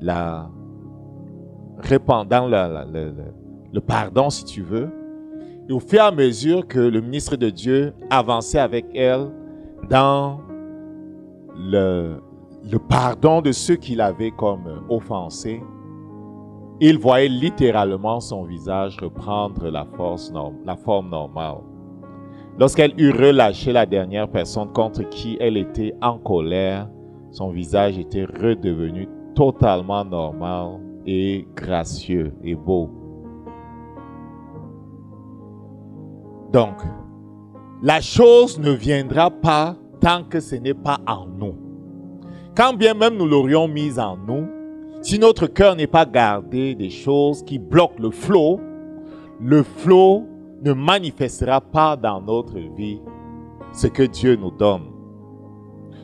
le pardon, si tu veux. Et au fur et à mesure que le ministre de Dieu avançait avec elle dans le pardon de ceux qu'il avait comme offensés, il voyait littéralement son visage reprendre la forme normale. Lorsqu'elle eut relâché la dernière personne contre qui elle était en colère, son visage était redevenu totalement normal et gracieux et beau. Donc, la chose ne viendra pas tant que ce n'est pas en nous. Quand bien même nous l'aurions mise en nous, si notre cœur n'est pas gardé des choses qui bloquent le flot ne manifestera pas dans notre vie ce que Dieu nous donne.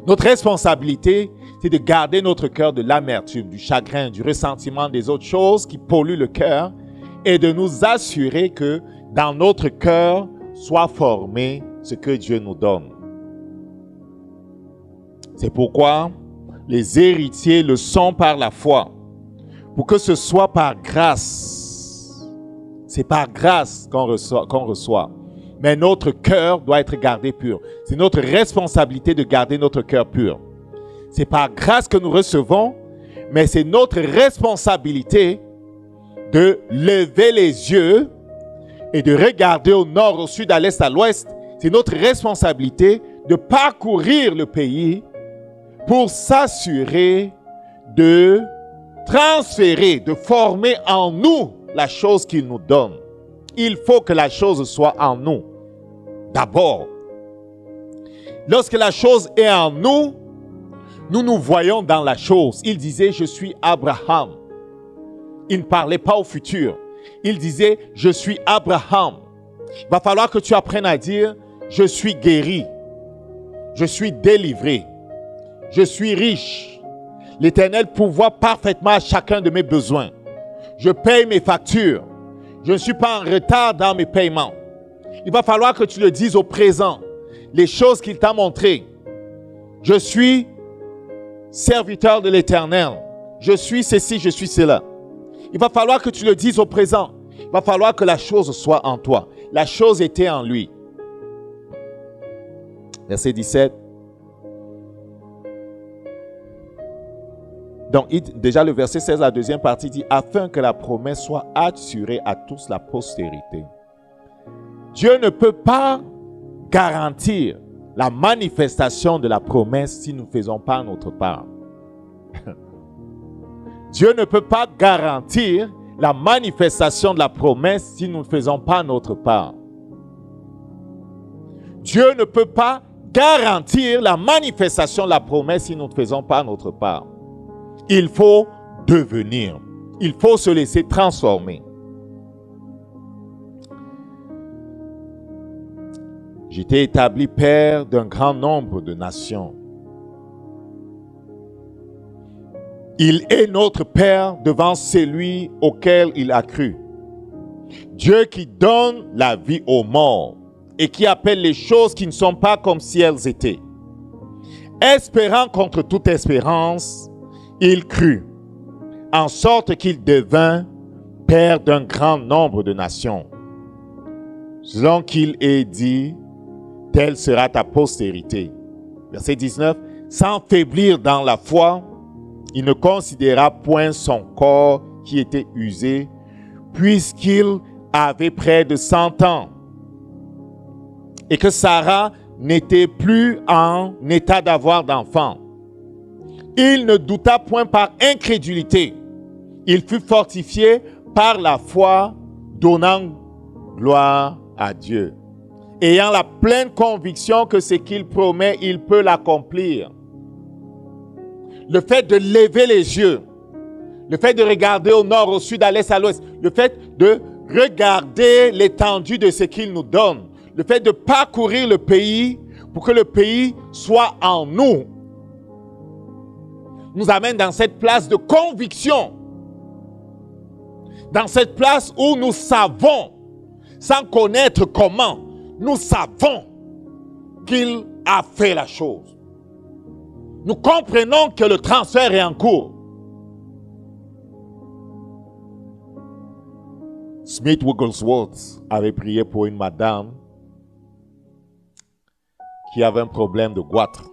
Notre responsabilité, c'est de garder notre cœur de l'amertume, du chagrin, du ressentiment des autres choses qui polluent le cœur et de nous assurer que dans notre cœur soit formé ce que Dieu nous donne. C'est pourquoi les héritiers le sont par la foi, pour que ce soit par grâce. C'est par grâce qu'on reçoit. Mais notre cœur doit être gardé pur. C'est notre responsabilité de garder notre cœur pur. C'est par grâce que nous recevons, mais c'est notre responsabilité de lever les yeux et de regarder au nord, au sud, à l'est, à l'ouest. C'est notre responsabilité de parcourir le pays pour s'assurer de transférer, de former en nous la chose qu'il nous donne. Il faut que la chose soit en nous. d'abord. Lorsque la chose est en nous, nous nous voyons dans la chose. Il disait, je suis Abraham. Il ne parlait pas au futur. Il disait, je suis Abraham. Il va falloir que tu apprennes à dire, je suis guéri. Je suis délivré. Je suis riche. L'Éternel pourvoit parfaitement à chacun de mes besoins. Je paye mes factures. Je ne suis pas en retard dans mes paiements. Il va falloir que tu le dises au présent. Les choses qu'il t'a montrées. Je suis serviteur de l'Éternel. Je suis ceci, je suis cela. Il va falloir que tu le dises au présent. Il va falloir que la chose soit en toi. La chose était en lui. Verset 17. Donc, déjà le verset 16, la deuxième partie dit « Afin que la promesse soit assurée à tous la postérité. » Dieu ne peut pas garantir la manifestation de la promesse si nous ne faisons pas notre part. Dieu ne peut pas garantir la manifestation de la promesse si nous ne faisons pas notre part. Dieu ne peut pas garantir la manifestation de la promesse si nous ne faisons pas notre part. Il faut devenir. Il faut se laisser transformer. J'étais établi père d'un grand nombre de nations. Il est notre Père devant celui auquel il a cru. Dieu qui donne la vie aux morts et qui appelle les choses qui ne sont pas comme si elles étaient. Espérant contre toute espérance, il crut, en sorte qu'il devint Père d'un grand nombre de nations. Selon qu'il ait dit, telle sera ta postérité. Verset 19. Sans faiblir dans la foi, il ne considéra point son corps qui était usé, puisqu'il avait près de 100 ans, et que Sarah n'était plus en état d'avoir d'enfant. Il ne douta point par incrédulité. Il fut fortifié par la foi, donnant gloire à Dieu, ayant la pleine conviction que ce qu'il promet, il peut l'accomplir. Le fait de lever les yeux, le fait de regarder au nord, au sud, à l'est, à l'ouest, le fait de regarder l'étendue de ce qu'il nous donne, le fait de parcourir le pays pour que le pays soit en nous, nous amène dans cette place de conviction, dans cette place où nous savons, sans connaître comment, nous savons qu'il a fait la chose. Nous comprenons que le transfert est en cours. Smith Wigglesworth avait prié pour une madame qui avait un problème de goitre.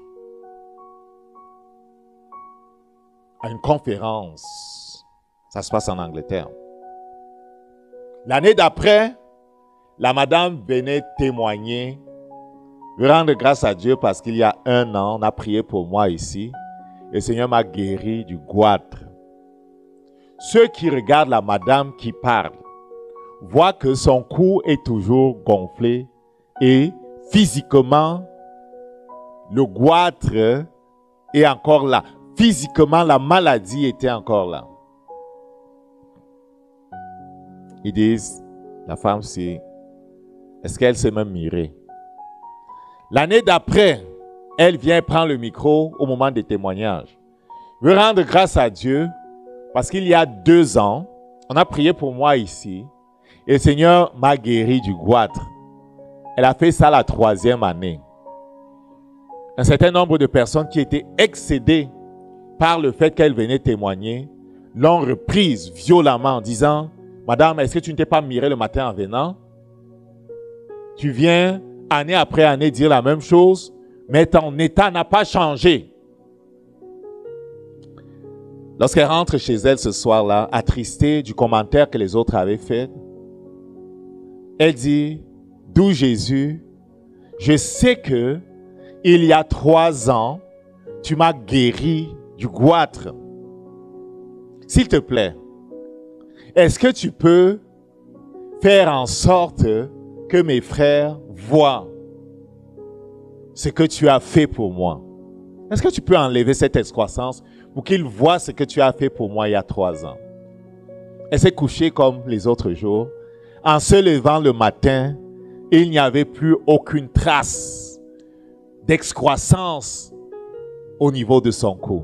À une conférence, ça se passe en Angleterre. L'année d'après, la madame venait témoigner, rendre grâce à Dieu parce qu'il y a 1 an, on a prié pour moi ici. Et le Seigneur m'a guéri du goitre. Ceux qui regardent la madame qui parle voient que son cou est toujours gonflé et physiquement, le goitre est encore là. Physiquement, la maladie était encore là. Ils disent, la femme, est-ce qu'elle s'est même mirée? L'année d'après, elle vient prendre le micro au moment des témoignages. Je veux rendre grâce à Dieu parce qu'il y a 2 ans, on a prié pour moi ici et le Seigneur m'a guéri du goitre. Elle a fait ça la 3e année. Un certain nombre de personnes qui étaient excédées par le fait qu'elle venait témoigner l'ont reprise violemment en disant « Madame, est-ce que tu ne t'es pas mirée le matin en venant? Tu viens année après année dire la même chose, mais ton état n'a pas changé. » Lorsqu'elle rentre chez elle ce soir-là, attristée du commentaire que les autres avaient fait, elle dit, d'où Jésus, je sais que il y a 3 ans, tu m'as guéri du goitre. S'il te plaît, est-ce que tu peux faire en sorte que mes frères voient ce que tu as fait pour moi. Est-ce que tu peux enlever cette excroissance pour qu'il voit ce que tu as fait pour moi il y a 3 ans? Elle s'est couchée comme les autres jours. En se levant le matin, il n'y avait plus aucune trace d'excroissance au niveau de son cou.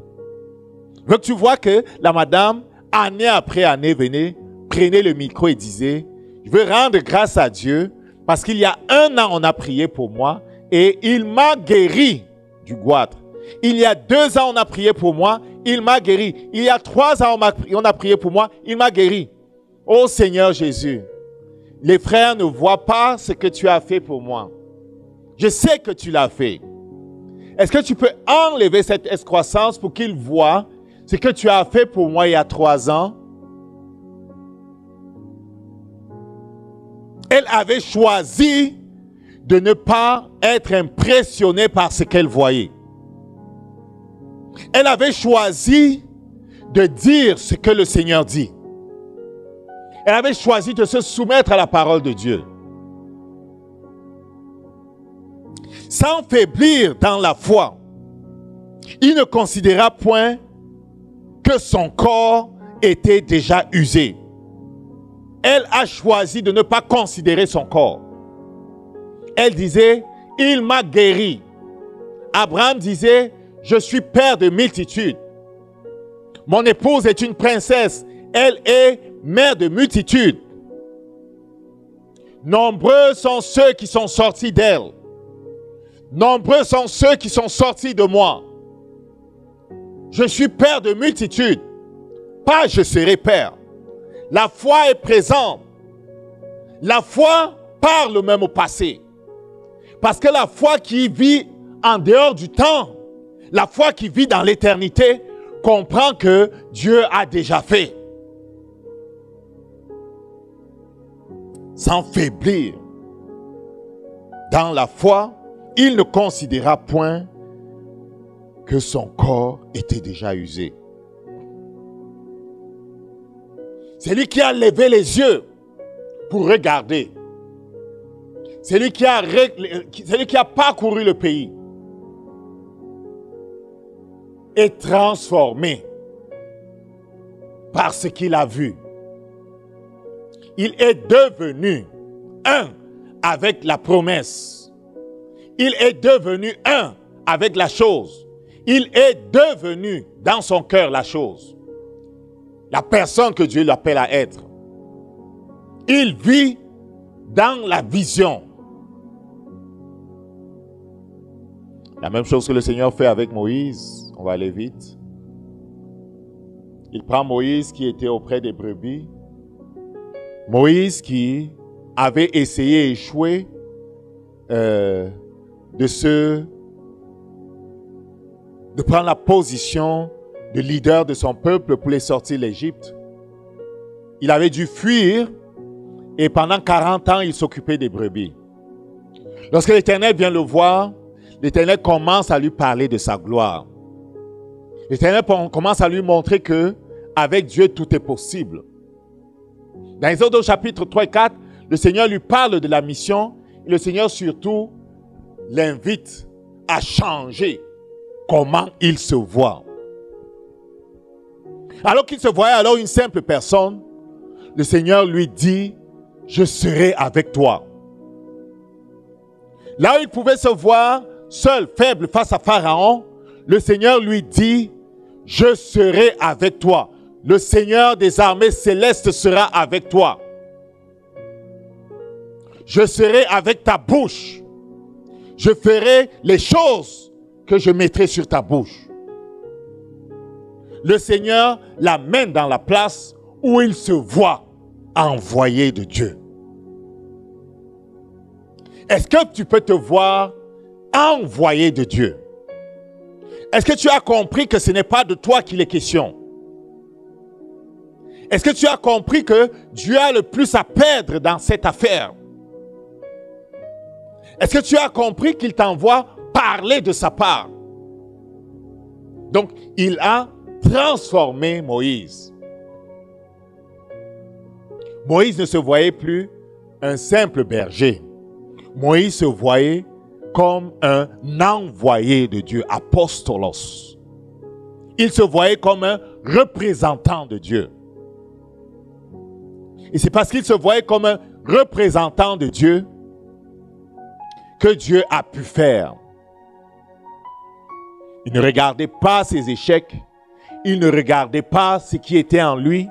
Donc tu vois que la madame, année après année, prenait le micro et disait, je veux rendre grâce à Dieu parce qu'il y a 1 an, on a prié pour moi et il m'a guéri du goitre. Il y a 2 ans, on a prié pour moi, il m'a guéri. Il y a 3 ans, on a prié pour moi, il m'a guéri. Oh Seigneur Jésus, les frères ne voient pas ce que tu as fait pour moi. Je sais que tu l'as fait. Est-ce que tu peux enlever cette excroissance pour qu'ils voient ce que tu as fait pour moi il y a 3 ans? Elle avait choisi de ne pas être impressionnée par ce qu'elle voyait. Elle avait choisi de dire ce que le Seigneur dit. Elle avait choisi de se soumettre à la parole de Dieu. Sans faiblir dans la foi, il ne considéra point que son corps était déjà usé. Elle a choisi de ne pas considérer son corps. Elle disait, il m'a guéri. Abraham disait, je suis père de multitudes. Mon épouse est une princesse. Elle est mère de multitudes. Nombreux sont ceux qui sont sortis d'elle. Nombreux sont ceux qui sont sortis de moi. Je suis père de multitudes. Pas je serai père. La foi est présente. La foi parle même au passé. Parce que la foi qui vit en dehors du temps, la foi qui vit dans l'éternité, comprend que Dieu a déjà fait. Sans faiblir dans la foi, il ne considéra point que son corps était déjà usé. C'est lui qui a levé les yeux pour regarder. C'est lui qui a parcouru le pays et transformé par ce qu'il a vu. Il est devenu un avec la promesse. Il est devenu un avec la chose. Il est devenu dans son cœur la chose. La personne que Dieu l'appelle à être. Il vit dans la vision. La même chose que le Seigneur fait avec Moïse. On va aller vite. Il prend Moïse qui était auprès des brebis. Moïse qui avait essayé et échoué de prendre la position de leader de son peuple pour les sortir de l'Égypte. Il avait dû fuir et pendant 40 ans, il s'occupait des brebis. Lorsque l'Éternel vient le voir, l'Éternel commence à lui parler de sa gloire. L'Éternel commence à lui montrer que avec Dieu, tout est possible. Dans Exode chapitre 3 et 4, le Seigneur lui parle de la mission et le Seigneur surtout l'invite à changer comment il se voit. Alors qu'il se voyait alors une simple personne, le Seigneur lui dit, je serai avec toi. Là où il pouvait se voir seul, faible face à Pharaon, le Seigneur lui dit, je serai avec toi. Le Seigneur des armées célestes sera avec toi. Je serai avec ta bouche. Je ferai les choses que je mettrai sur ta bouche. Le Seigneur l'amène dans la place où il se voit envoyé de Dieu. Est-ce que tu peux te voir envoyé de Dieu? Est-ce que tu as compris que ce n'est pas de toi qu'il est question? Est-ce que tu as compris que Dieu a le plus à perdre dans cette affaire? Est-ce que tu as compris qu'il t'envoie parler de sa part? Donc, il a transformé Moïse. Moïse ne se voyait plus un simple berger. Moïse se voyait comme un envoyé de Dieu, apostolos. Il se voyait comme un représentant de Dieu. Et c'est parce qu'il se voyait comme un représentant de Dieu que Dieu a pu faire. Il ne regardait pas ses échecs, il ne regardait pas ce qui était en lui,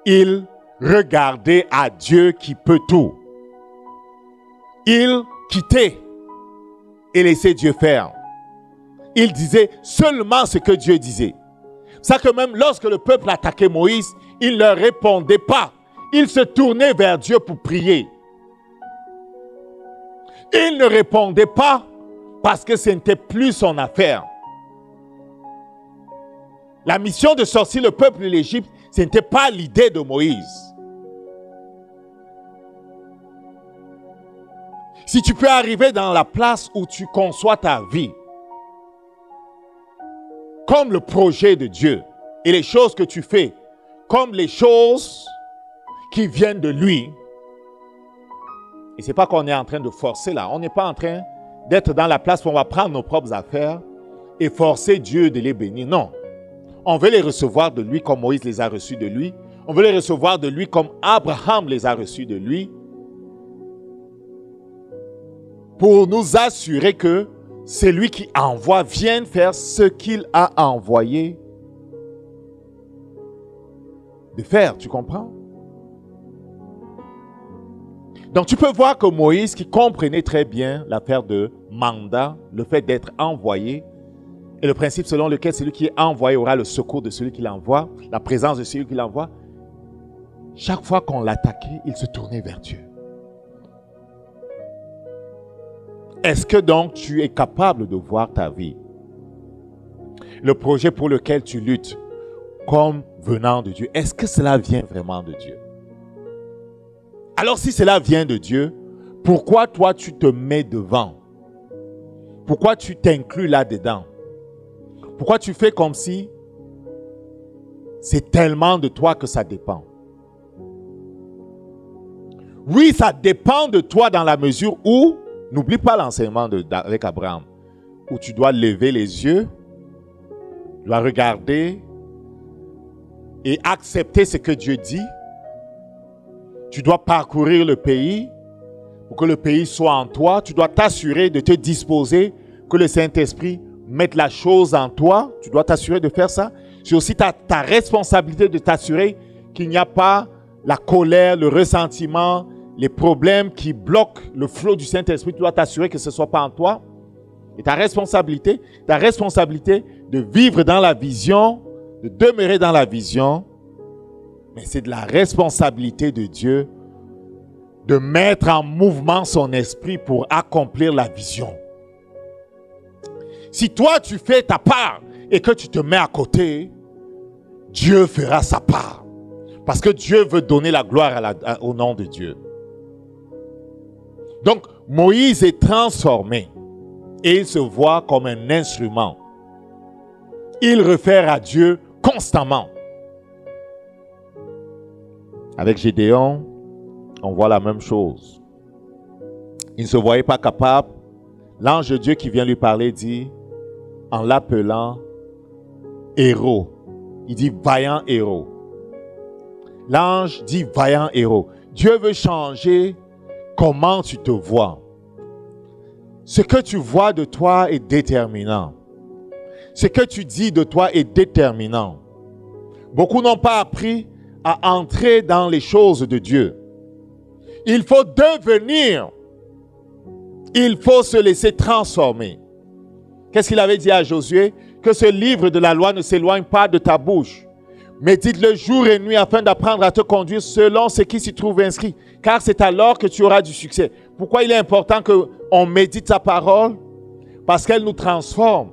il regardait à Dieu qui peut tout. Il quittait et laissait Dieu faire. Il disait seulement ce que Dieu disait. C'est ça que même lorsque le peuple attaquait Moïse, il ne leur répondait pas. Il se tournait vers Dieu pour prier. Il ne répondait pas parce que ce n'était plus son affaire. La mission de sortir le peuple de l'Égypte, ce n'était pas l'idée de Moïse. Si tu peux arriver dans la place où tu conçois ta vie comme le projet de Dieu et les choses que tu fais comme les choses qui viennent de lui, et ce n'est pas qu'on est en train de forcer là, on n'est pas en train d'être dans la place où on va prendre nos propres affaires et forcer Dieu de les bénir. Non, on veut les recevoir de lui comme Moïse les a reçus de lui. On veut les recevoir de lui comme Abraham les a reçus de lui, pour nous assurer que c'est lui qui envoie, vienne faire ce qu'il a envoyé de faire, tu comprends? Donc tu peux voir que Moïse, qui comprenait très bien l'affaire de mandat, le fait d'être envoyé, et le principe selon lequel celui qui est envoyé aura le secours de celui qui l'envoie, la présence de celui qui l'envoie, chaque fois qu'on l'attaquait, il se tournait vers Dieu. Est-ce que donc tu es capable de voir ta vie, le projet pour lequel tu luttes, comme venant de Dieu? Est-ce que cela vient vraiment de Dieu? Alors si cela vient de Dieu, pourquoi toi tu te mets devant? Pourquoi tu t'inclus là-dedans? Pourquoi tu fais comme si c'est tellement de toi que ça dépend? Oui, ça dépend de toi dans la mesure où, n'oublie pas l'enseignement avec Abraham, où tu dois lever les yeux, tu dois regarder et accepter ce que Dieu dit. Tu dois parcourir le pays pour que le pays soit en toi. Tu dois t'assurer de te disposer, que le Saint-Esprit mette la chose en toi. Tu dois t'assurer de faire ça. C'est aussi ta responsabilité de t'assurer qu'il n'y a pas la colère, le ressentiment, les problèmes qui bloquent le flot du Saint-Esprit. Tu dois t'assurer que ce ne soit pas en toi. Et ta responsabilité de vivre dans la vision, de demeurer dans la vision, mais c'est de la responsabilité de Dieu de mettre en mouvement son esprit pour accomplir la vision. Si toi tu fais ta part et que tu te mets à côté, Dieu fera sa part. Parce que Dieu veut donner la gloire au nom de Dieu. Donc Moïse est transformé et il se voit comme un instrument. Il réfère à Dieu constamment. Avec Gédéon, on voit la même chose. Il ne se voyait pas capable. L'ange de Dieu qui vient lui parler dit, en l'appelant héros, il dit vaillant héros. L'ange dit vaillant héros. Dieu veut changer comment tu te vois. Ce que tu vois de toi est déterminant. Ce que tu dis de toi est déterminant. Beaucoup n'ont pas appris à entrer dans les choses de Dieu. Il faut devenir. Il faut se laisser transformer. Qu'est-ce qu'il avait dit à Josué? Que ce livre de la loi ne s'éloigne pas de ta bouche. Médite-le jour et nuit afin d'apprendre à te conduire selon ce qui s'y trouve inscrit. Car c'est alors que tu auras du succès. Pourquoi il est important qu'on médite sa parole? Parce qu'elle nous transforme.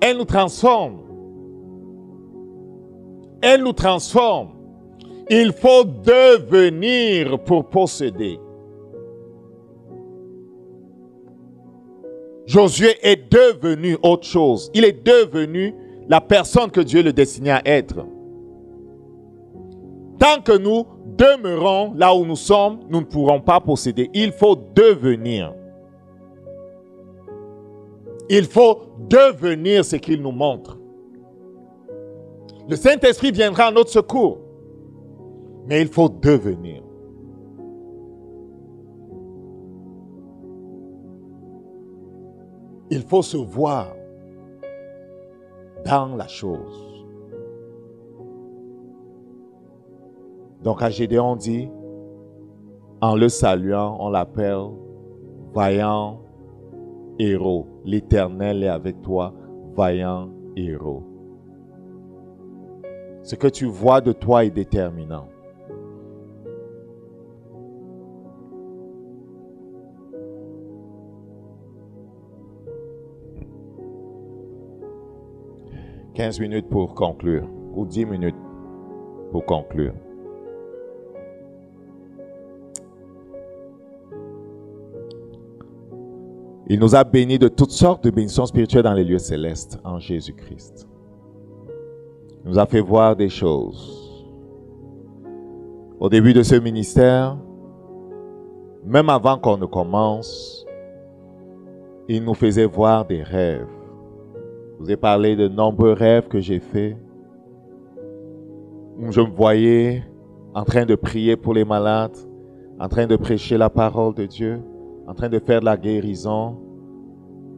Elle nous transforme. Elle nous transforme. Il faut devenir pour posséder. Josué est devenu autre chose. Il est devenu la personne que Dieu le destinait à être. Tant que nous demeurons là où nous sommes, nous ne pourrons pas posséder. Il faut devenir. Il faut devenir ce qu'il nous montre. Le Saint-Esprit viendra à notre secours. Mais il faut devenir. Il faut se voir dans la chose. Donc à Gédéon dit, en le saluant, on l'appelle vaillant héros. L'Éternel est avec toi, vaillant héros. Ce que tu vois de toi est déterminant. « 15 minutes pour conclure, ou 10 minutes pour conclure. Il nous a bénis de toutes sortes de bénédictions spirituelles dans les lieux célestes en Jésus-Christ. Il nous a fait voir des choses. Au début de ce ministère, même avant qu'on ne commence, il nous faisait voir des rêves. Je vous ai parlé de nombreux rêves que j'ai faits. Où je me voyais en train de prier pour les malades, en train de prêcher la parole de Dieu, en train de faire de la guérison.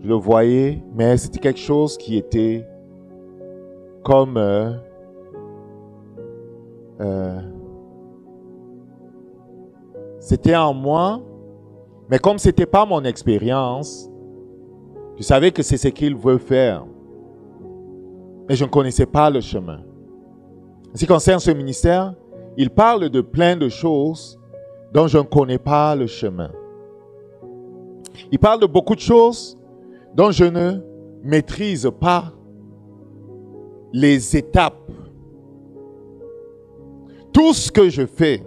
Je le voyais, mais c'était quelque chose qui était comme c'était en moi, mais comme ce n'était pas mon expérience, je savais que c'est ce qu'il veut faire. Mais je ne connaissais pas le chemin. En ce qui concerne ce ministère, il parle de plein de choses dont je ne connais pas le chemin. Il parle de beaucoup de choses dont je ne maîtrise pas les étapes. Tout ce que je fais,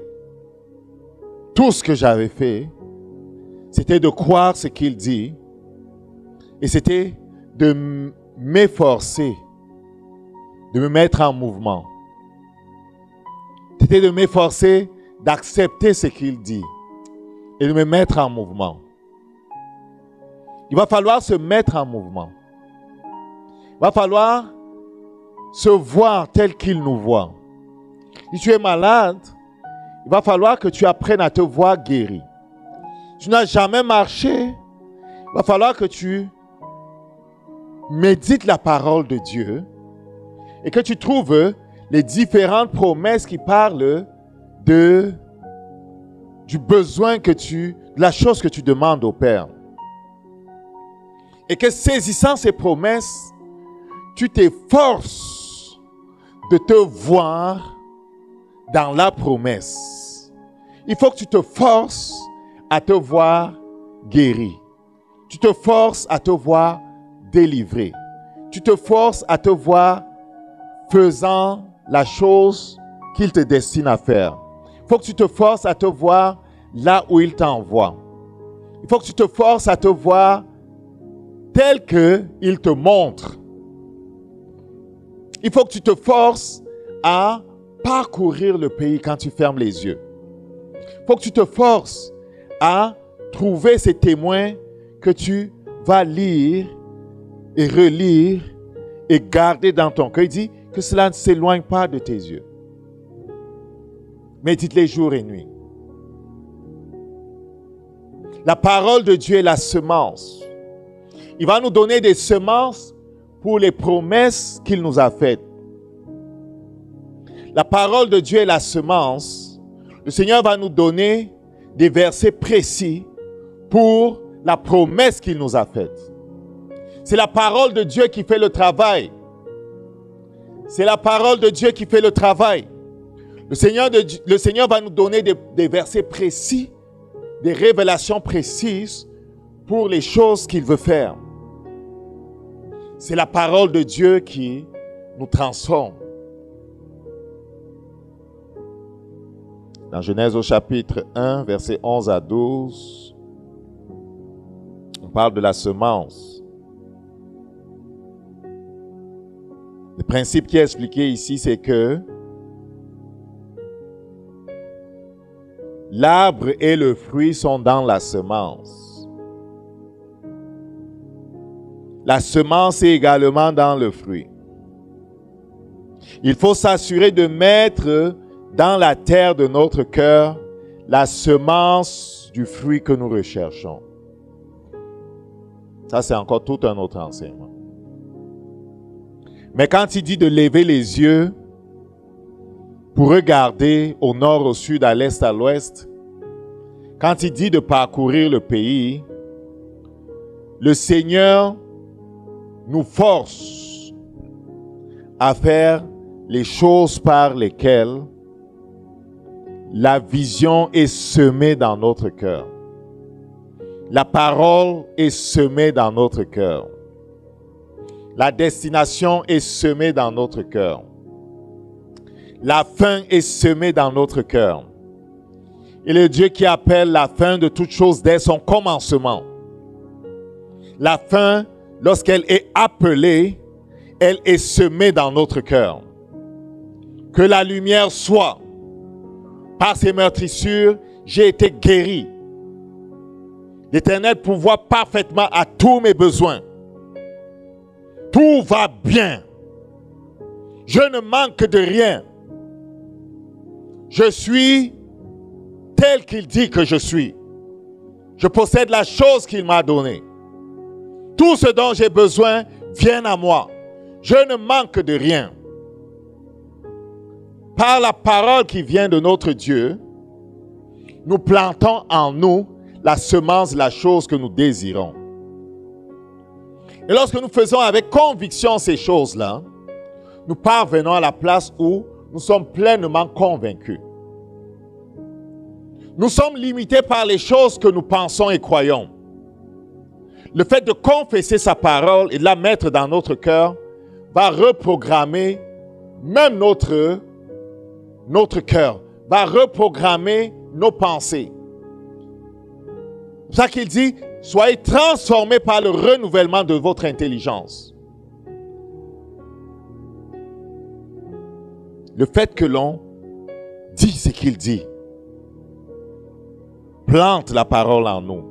tout ce que j'avais fait, c'était de croire ce qu'il dit et c'était de m'efforcer, de me mettre en mouvement. C'était de m'efforcer d'accepter ce qu'il dit et de me mettre en mouvement. Il va falloir se mettre en mouvement. Il va falloir se voir tel qu'il nous voit. Si tu es malade, il va falloir que tu apprennes à te voir guéri. Tu n'as jamais marché, il va falloir que tu médites la parole de Dieu et que tu trouves les différentes promesses qui parlent du besoin de la chose que tu demandes au Père. Et que saisissant ces promesses, tu t'efforces de te voir dans la promesse. Il faut que tu te forces à te voir guéri. Tu te forces à te voir délivré. Tu te forces à te voir faisant la chose qu'il te destine à faire. Il faut que tu te forces à te voir là où il t'envoie. Il faut que tu te forces à te voir tel qu'il te montre. Il faut que tu te forces à parcourir le pays quand tu fermes les yeux. Il faut que tu te forces à trouver ces témoins que tu vas lire et relire et garder dans ton cœur. Il dit que cela ne s'éloigne pas de tes yeux. Médite-les jour et nuit. La parole de Dieu est la semence. Il va nous donner des semences pour les promesses qu'il nous a faites. La parole de Dieu est la semence. Le Seigneur va nous donner des versets précis pour la promesse qu'il nous a faite. C'est la parole de Dieu qui fait le travail. C'est la parole de Dieu qui fait le travail. Le Seigneur va nous donner des versets précis, des révélations précises pour les choses qu'il veut faire. C'est la parole de Dieu qui nous transforme. Dans Genèse au chapitre 1, versets 11 à 12, on parle de la semence. Le principe qui est expliqué ici, c'est que l'arbre et le fruit sont dans la semence. la semence est également dans le fruit. Il faut s'assurer de mettre dans la terre de notre cœur la semence du fruit que nous recherchons. Ça, c'est encore tout un autre enseignement. Mais quand il dit de lever les yeux pour regarder au nord, au sud, à l'est, à l'ouest, quand il dit de parcourir le pays, le Seigneur nous force à faire les choses par lesquelles la vision est semée dans notre cœur. La parole est semée dans notre cœur. La destination est semée dans notre cœur. La fin est semée dans notre cœur. Et le Dieu qui appelle la fin de toute chose dès son commencement. La fin, lorsqu'elle est appelée, elle est semée dans notre cœur. Que la lumière soit. Par ses meurtrissures, j'ai été guéri. L'Éternel pourvoit parfaitement à tous mes besoins. Tout va bien. Je ne manque de rien. Je suis tel qu'il dit que je suis. Je possède la chose qu'il m'a donnée. Tout ce dont j'ai besoin vient à moi. Je ne manque de rien. Par la parole qui vient de notre Dieu, nous plantons en nous la semence, la chose que nous désirons. Et lorsque nous faisons avec conviction ces choses-là, nous parvenons à la place où nous sommes pleinement convaincus. Nous sommes limités par les choses que nous pensons et croyons. Le fait de confesser sa parole et de la mettre dans notre cœur va reprogrammer même notre cœur, va reprogrammer nos pensées. C'est ça qu'il dit, soyez transformés par le renouvellement de votre intelligence. Le fait que l'on dit ce qu'il dit, plante la parole en nous,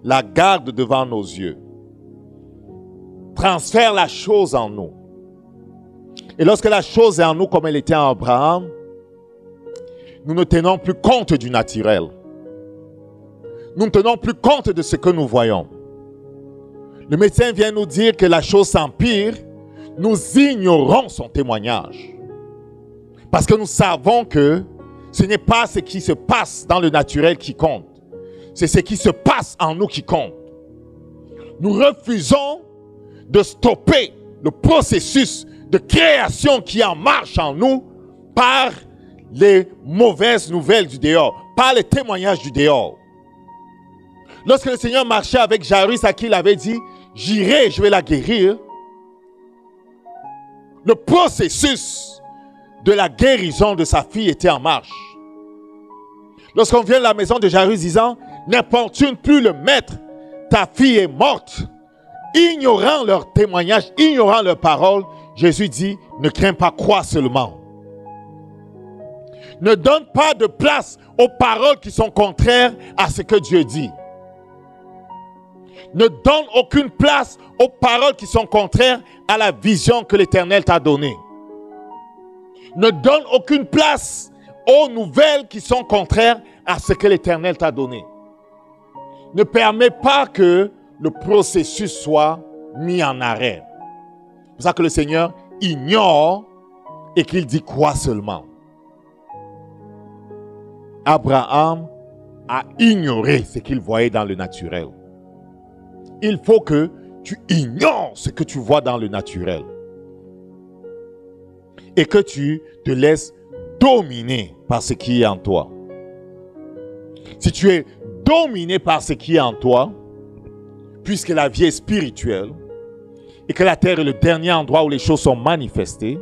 la garde devant nos yeux, transfère la chose en nous. Et lorsque la chose est en nous comme elle était en Abraham, nous ne tenons plus compte du naturel. Nous ne tenons plus compte de ce que nous voyons. Le médecin vient nous dire que la chose s'empire, nous ignorons son témoignage. Parce que nous savons que ce n'est pas ce qui se passe dans le naturel qui compte. C'est ce qui se passe en nous qui compte. Nous refusons de stopper le processus de création qui est en marche en nous par les mauvaises nouvelles du dehors, par les témoignages du dehors. Lorsque le Seigneur marchait avec Jairus, à qui il avait dit « J'irai, je vais la guérir », le processus de la guérison de sa fille était en marche. Lorsqu'on vient de la maison de Jairus disant « N'importune plus le maître, ta fille est morte », ignorant leur témoignage, ignorant leurs paroles, Jésus dit « Ne crains pas, crois seulement ». Ne donne pas de place aux paroles qui sont contraires à ce que Dieu dit. Ne donne aucune place aux paroles qui sont contraires à la vision que l'Éternel t'a donnée. Ne donne aucune place aux nouvelles qui sont contraires à ce que l'Éternel t'a donné. Ne permets pas que le processus soit mis en arrêt. C'est pour ça que le Seigneur ignore et qu'il dit quoi seulement. Abraham a ignoré ce qu'il voyait dans le naturel. Il faut que tu ignores ce que tu vois dans le naturel. Et que tu te laisses dominer par ce qui est en toi. Si tu es dominé par ce qui est en toi, puisque la vie est spirituelle, et que la terre est le dernier endroit où les choses sont manifestées,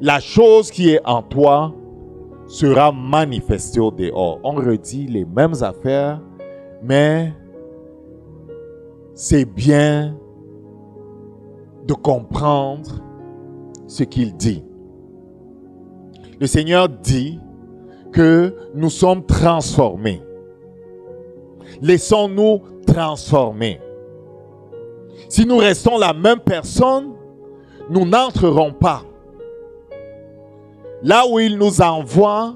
la chose qui est en toi sera manifestée au dehors. On redit les mêmes affaires, mais c'est bien de comprendre ce qu'il dit. Le Seigneur dit que nous sommes transformés. Laissons-nous transformer. Si nous restons la même personne, nous n'entrerons pas. Là où il nous envoie,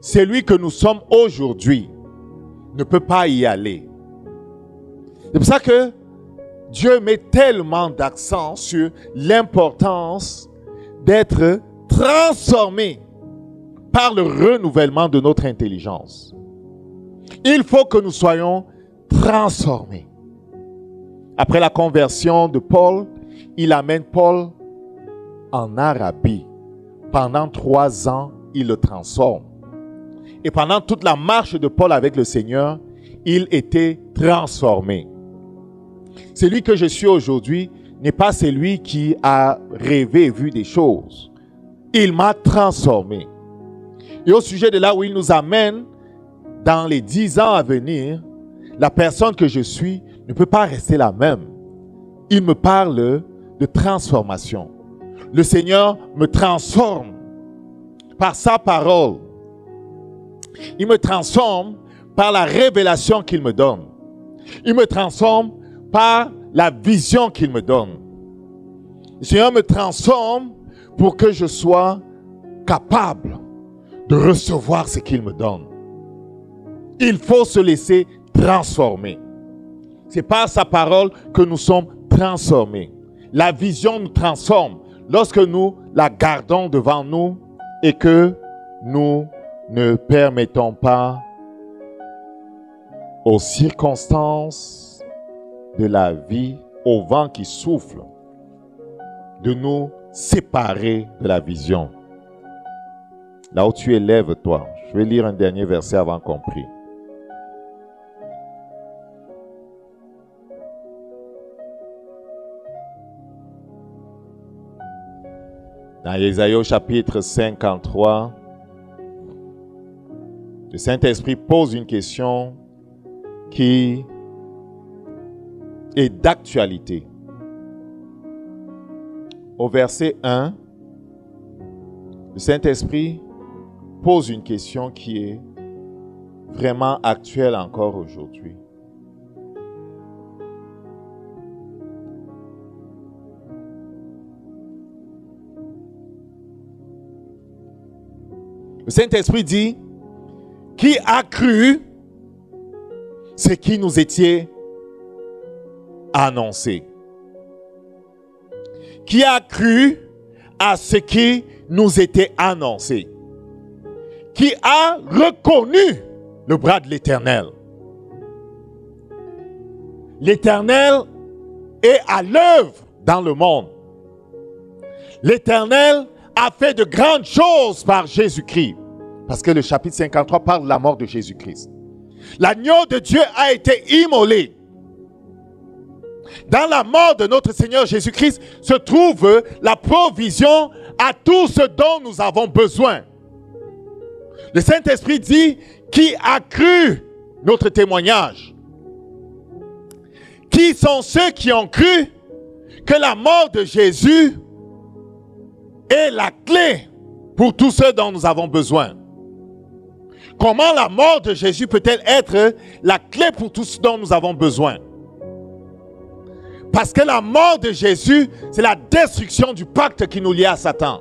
celui que nous sommes aujourd'hui ne peut pas y aller. C'est pour ça que Dieu met tellement d'accent sur l'importance d'être transformé par le renouvellement de notre intelligence. Il faut que nous soyons transformés. Après la conversion de Paul, il amène Paul en Arabie. Pendant 3 ans, il le transforme. Et pendant toute la marche de Paul avec le Seigneur, il était transformé. Celui que je suis aujourd'hui n'est pas celui qui a rêvé et vu des choses. Il m'a transformé. Et au sujet de là où il nous amène, dans les 10 ans à venir, la personne que je suis ne peut pas rester la même. Il me parle de transformation. Le Seigneur me transforme par sa parole. Il me transforme par la révélation qu'il me donne. Il me transforme par la vision qu'il me donne. Le Seigneur me transforme pour que je sois capable de recevoir ce qu'il me donne. Il faut se laisser transformer. C'est par sa parole que nous sommes transformés. La vision nous transforme lorsque nous la gardons devant nous et que nous ne permettons pas aux circonstances de la vie, au vent qui souffle, de nous séparer de la vision. Là où tu es, lève-toi. Je vais lire un dernier verset avant qu'on prie. Dans Ésaïe au chapitre 53, le Saint-Esprit pose une question qui est d'actualité. Au verset 1, le Saint-Esprit pose une question qui est vraiment actuelle encore aujourd'hui. Le Saint-Esprit dit, qui a cru ce qui nous était annoncé? Qui a cru à ce qui nous était annoncé? Qui a reconnu le bras de l'Éternel? L'Éternel est à l'œuvre dans le monde. L'Éternel a fait de grandes choses par Jésus-Christ. Parce que le chapitre 53 parle de la mort de Jésus-Christ. L'agneau de Dieu a été immolé. Dans la mort de notre Seigneur Jésus-Christ se trouve la provision à tout ce dont nous avons besoin. Le Saint-Esprit dit, qui a cru notre témoignage? Qui sont ceux qui ont cru que la mort de Jésus est la clé pour tout ce dont nous avons besoin? Comment la mort de Jésus peut-elle être la clé pour tout ce dont nous avons besoin? Parce que la mort de Jésus, c'est la destruction du pacte qui nous lie à Satan.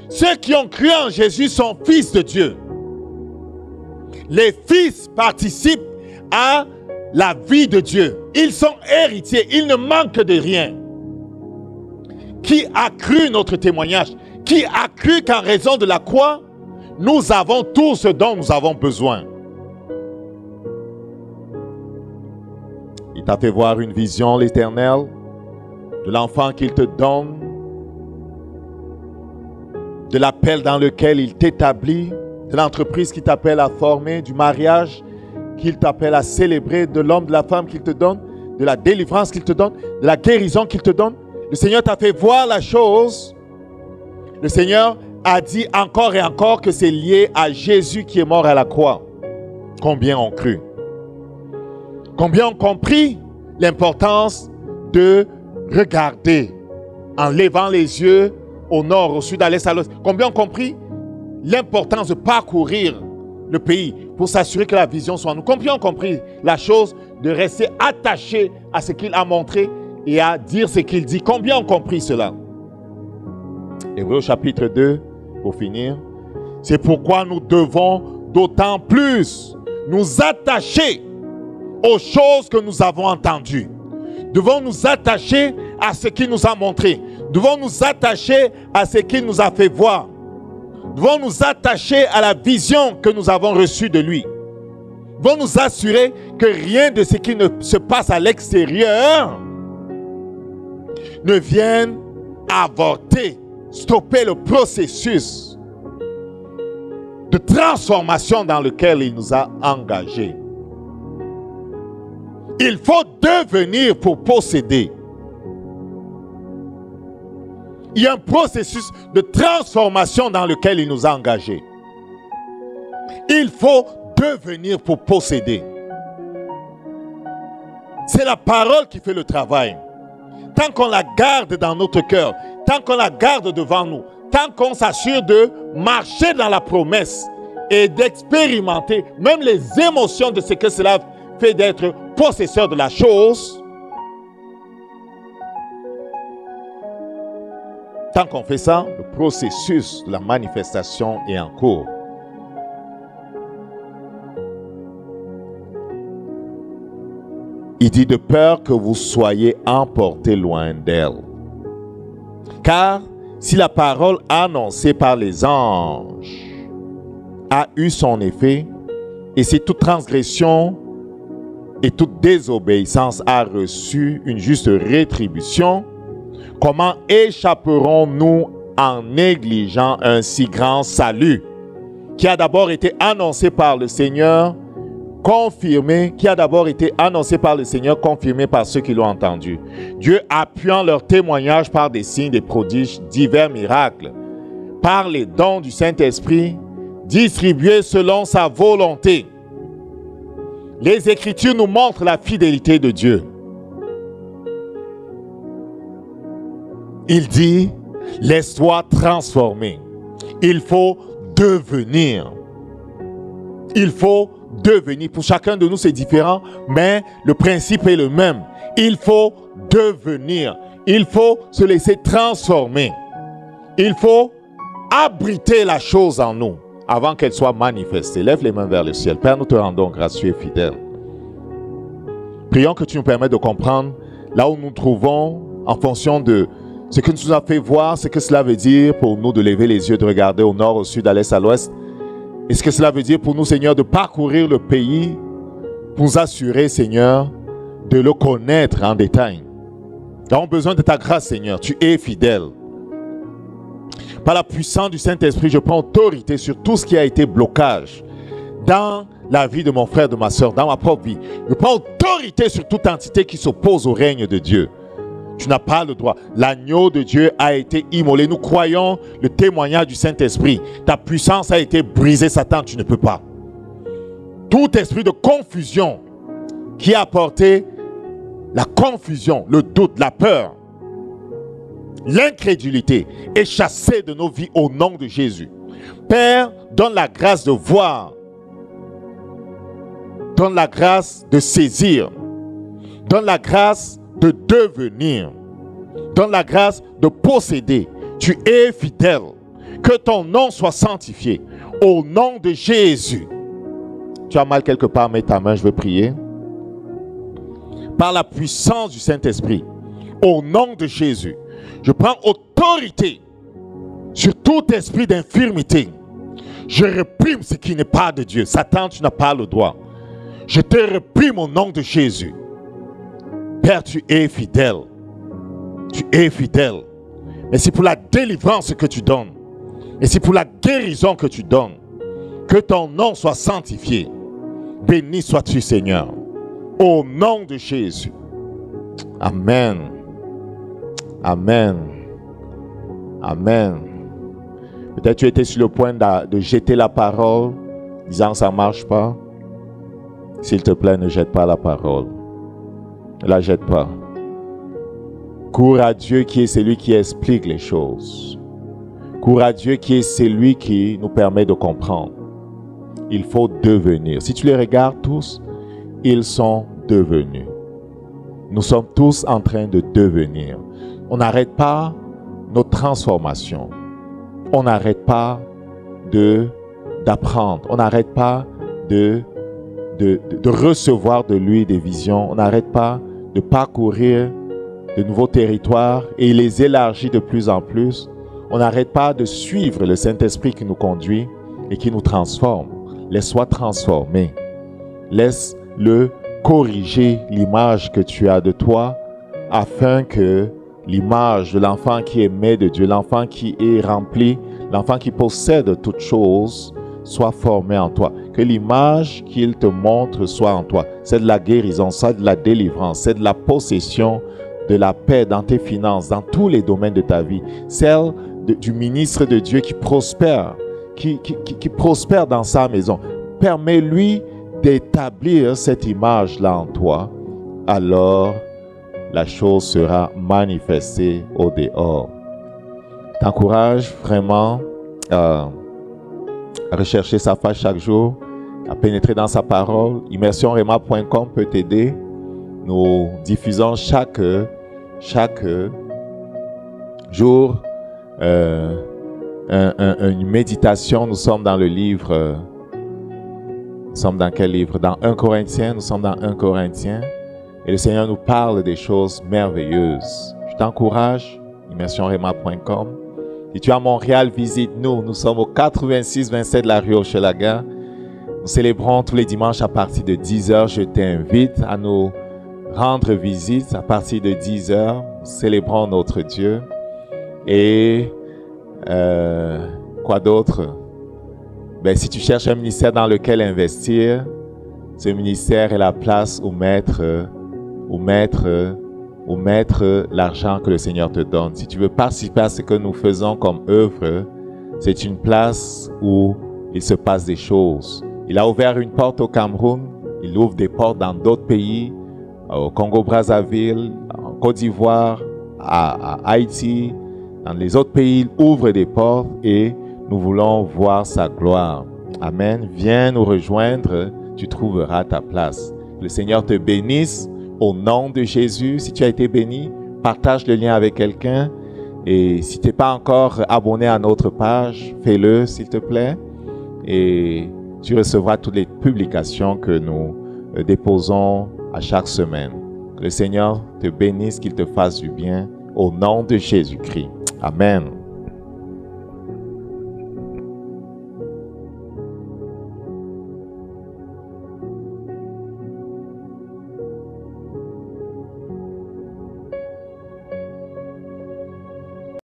Ceux qui ont cru en Jésus sont fils de Dieu. Les fils participent à la vie de Dieu. Ils sont héritiers, ils ne manquent de rien. Qui a cru notre témoignage? Qui a cru qu'en raison de la croix, nous avons tout ce dont nous avons besoin? Il t'a fait voir une vision, l'Éternel, de l'enfant qu'il te donne, de l'appel dans lequel il t'établit, de l'entreprise qu'il t'appelle à former, du mariage qu'il t'appelle à célébrer, de l'homme, de la femme qu'il te donne, de la délivrance qu'il te donne, de la guérison qu'il te donne. Le Seigneur t'a fait voir la chose. Le Seigneur a dit encore et encore que c'est lié à Jésus qui est mort à la croix. Combien ont cru? Combien ont compris l'importance de regarder en levant les yeux au nord, au sud, à l'est, à l'ouest? Combien ont compris l'importance de parcourir le pays pour s'assurer que la vision soit en nous? Combien ont compris la chose de rester attaché à ce qu'il a montré et à dire ce qu'il dit. Combien ont compris cela? Hébreux chapitre 2, pour finir. C'est pourquoi nous devons d'autant plus nous attacher aux choses que nous avons entendues. Devons nous attacher à ce qu'il nous a montré. Devons nous attacher à ce qu'il nous a fait voir. Devons nous attacher à la vision que nous avons reçue de lui. Devons nous assurer que rien de ce qui ne se passe à l'extérieur ne vienne avorter, stopper le processus de transformation dans lequel il nous a engagés. Il faut devenir pour posséder. Il y a un processus de transformation dans lequel il nous a engagés. Il faut devenir pour posséder. C'est la parole qui fait le travail. Tant qu'on la garde dans notre cœur, tant qu'on la garde devant nous, tant qu'on s'assure de marcher dans la promesse et d'expérimenter même les émotions de ce que cela fait d'être possesseur de la chose, tant qu'on fait ça, le processus de la manifestation est en cours. Il dit de peur que vous soyez emportés loin d'elle. Car si la parole annoncée par les anges a eu son effet, et si toute transgression et toute désobéissance a reçu une juste rétribution, comment échapperons-nous en négligeant un si grand salut qui a d'abord été annoncé par le Seigneur, confirmé par ceux qui l'ont entendu. Dieu appuyant leur témoignage par des signes, des prodiges, divers miracles, par les dons du Saint-Esprit, distribués selon sa volonté. Les Écritures nous montrent la fidélité de Dieu. Il dit, laisse-toi transformer. Il faut devenir. Il faut devenir. Pour chacun de nous, c'est différent, mais le principe est le même. Il faut devenir. Il faut se laisser transformer. Il faut abriter la chose en nous avant qu'elle soit manifestée. Lève les mains vers le ciel. Père, nous te rendons gracieux et fidèles. Prions que tu nous permettes de comprendre là où nous nous trouvons en fonction de ce que tu nous as fait voir, ce que cela veut dire pour nous de lever les yeux, de regarder au nord, au sud, à l'est, à l'ouest. Et ce que cela veut dire pour nous, Seigneur, de parcourir le pays pour nous assurer, Seigneur, de le connaître en détail. Nous avons besoin de ta grâce, Seigneur. Tu es fidèle. Par la puissance du Saint-Esprit, je prends autorité sur tout ce qui a été blocage dans la vie de mon frère, de ma soeur, dans ma propre vie. Je prends autorité sur toute entité qui s'oppose au règne de Dieu. Tu n'as pas le droit. L'agneau de Dieu a été immolé. Nous croyons le témoignage du Saint-Esprit. Ta puissance a été brisée, Satan, tu ne peux pas. Tout esprit de confusion qui a apporté la confusion, le doute, la peur, l'incrédulité est chassé de nos vies au nom de Jésus. Père, donne la grâce de voir. Donne la grâce de saisir. Donne la grâce de devenir. Donne la grâce de posséder. Tu es fidèle. Que ton nom soit sanctifié. Au nom de Jésus. Tu as mal quelque part, mets ta main, je veux prier. Par la puissance du Saint-Esprit, au nom de Jésus, je prends autorité sur tout esprit d'infirmité. Je réprime ce qui n'est pas de Dieu. Satan, tu n'as pas le droit. Je te réprime au nom de Jésus. Père, tu es fidèle. Tu es fidèle. Merci pour la délivrance que tu donnes. Merci pour la guérison que tu donnes. Que ton nom soit sanctifié. Béni sois-tu, Seigneur. Au nom de Jésus. Amen. Amen. Amen. Peut-être tu étais sur le point de jeter la parole, disant ça ne marche pas. S'il te plaît, ne jette pas la parole. Ne la jette pas. Cours à Dieu qui est celui qui explique les choses. Cours à Dieu qui est celui qui nous permet de comprendre. Il faut devenir. Si tu les regardes tous, ils sont devenus. nous sommes tous en train de devenir. On n'arrête pas notre transformation. On n'arrête pas d'apprendre. On n'arrête pas de recevoir de lui des visions. On n'arrête pas de parcourir de nouveaux territoires et il les élargit de plus en plus. On n'arrête pas de suivre le Saint-Esprit qui nous conduit et qui nous transforme. Laisse-toi transformer. Laisse-le corriger l'image que tu as de toi afin que l'image de l'enfant qui est aimé de Dieu, l'enfant qui est rempli, l'enfant qui possède toutes choses, soit formée en toi. Que l'image qu'il te montre soit en toi. C'est de la guérison, c'est de la délivrance, c'est de la possession, de la paix dans tes finances, dans tous les domaines de ta vie. Celle du ministre de Dieu qui prospère, qui prospère dans sa maison. Permets-lui d'établir cette image-là en toi. Alors, la chose sera manifestée au dehors. T'encourage vraiment à rechercher sa face chaque jour, à pénétrer dans sa parole. Immersionrema.com peut t'aider. Nous diffusons chaque jour une méditation. Nous sommes dans le livre, nous sommes dans quel livre? Dans 1 Corinthiens, nous sommes dans 1 Corinthiens. Et le Seigneur nous parle des choses merveilleuses. Je t'encourage, immersionrema.com. Si tu es à Montréal, visite-nous. Nous sommes au 86-27 de la rue Hochelaga. Nous célébrons tous les dimanches à partir de 10h. Je t'invite à nous rendre visite à partir de 10h. Nous célébrons notre Dieu. Et quoi d'autre? Ben, si tu cherches un ministère dans lequel investir, ce ministère est la place où mettre l'argent que le Seigneur te donne. Si tu veux participer à ce que nous faisons comme œuvre, c'est une place où il se passe des choses. Il a ouvert une porte au Cameroun, il ouvre des portes dans d'autres pays, au Congo-Brazzaville, en Côte d'Ivoire, à Haïti, dans les autres pays, il ouvre des portes et nous voulons voir sa gloire. Amen. Viens nous rejoindre, tu trouveras ta place. Le Seigneur te bénisse. Au nom de Jésus, si tu as été béni, partage le lien avec quelqu'un. Et si tu n'es pas encore abonné à notre page, fais-le s'il te plaît. Et tu recevras toutes les publications que nous déposons à chaque semaine. Que le Seigneur te bénisse, qu'il te fasse du bien. Au nom de Jésus-Christ. Amen.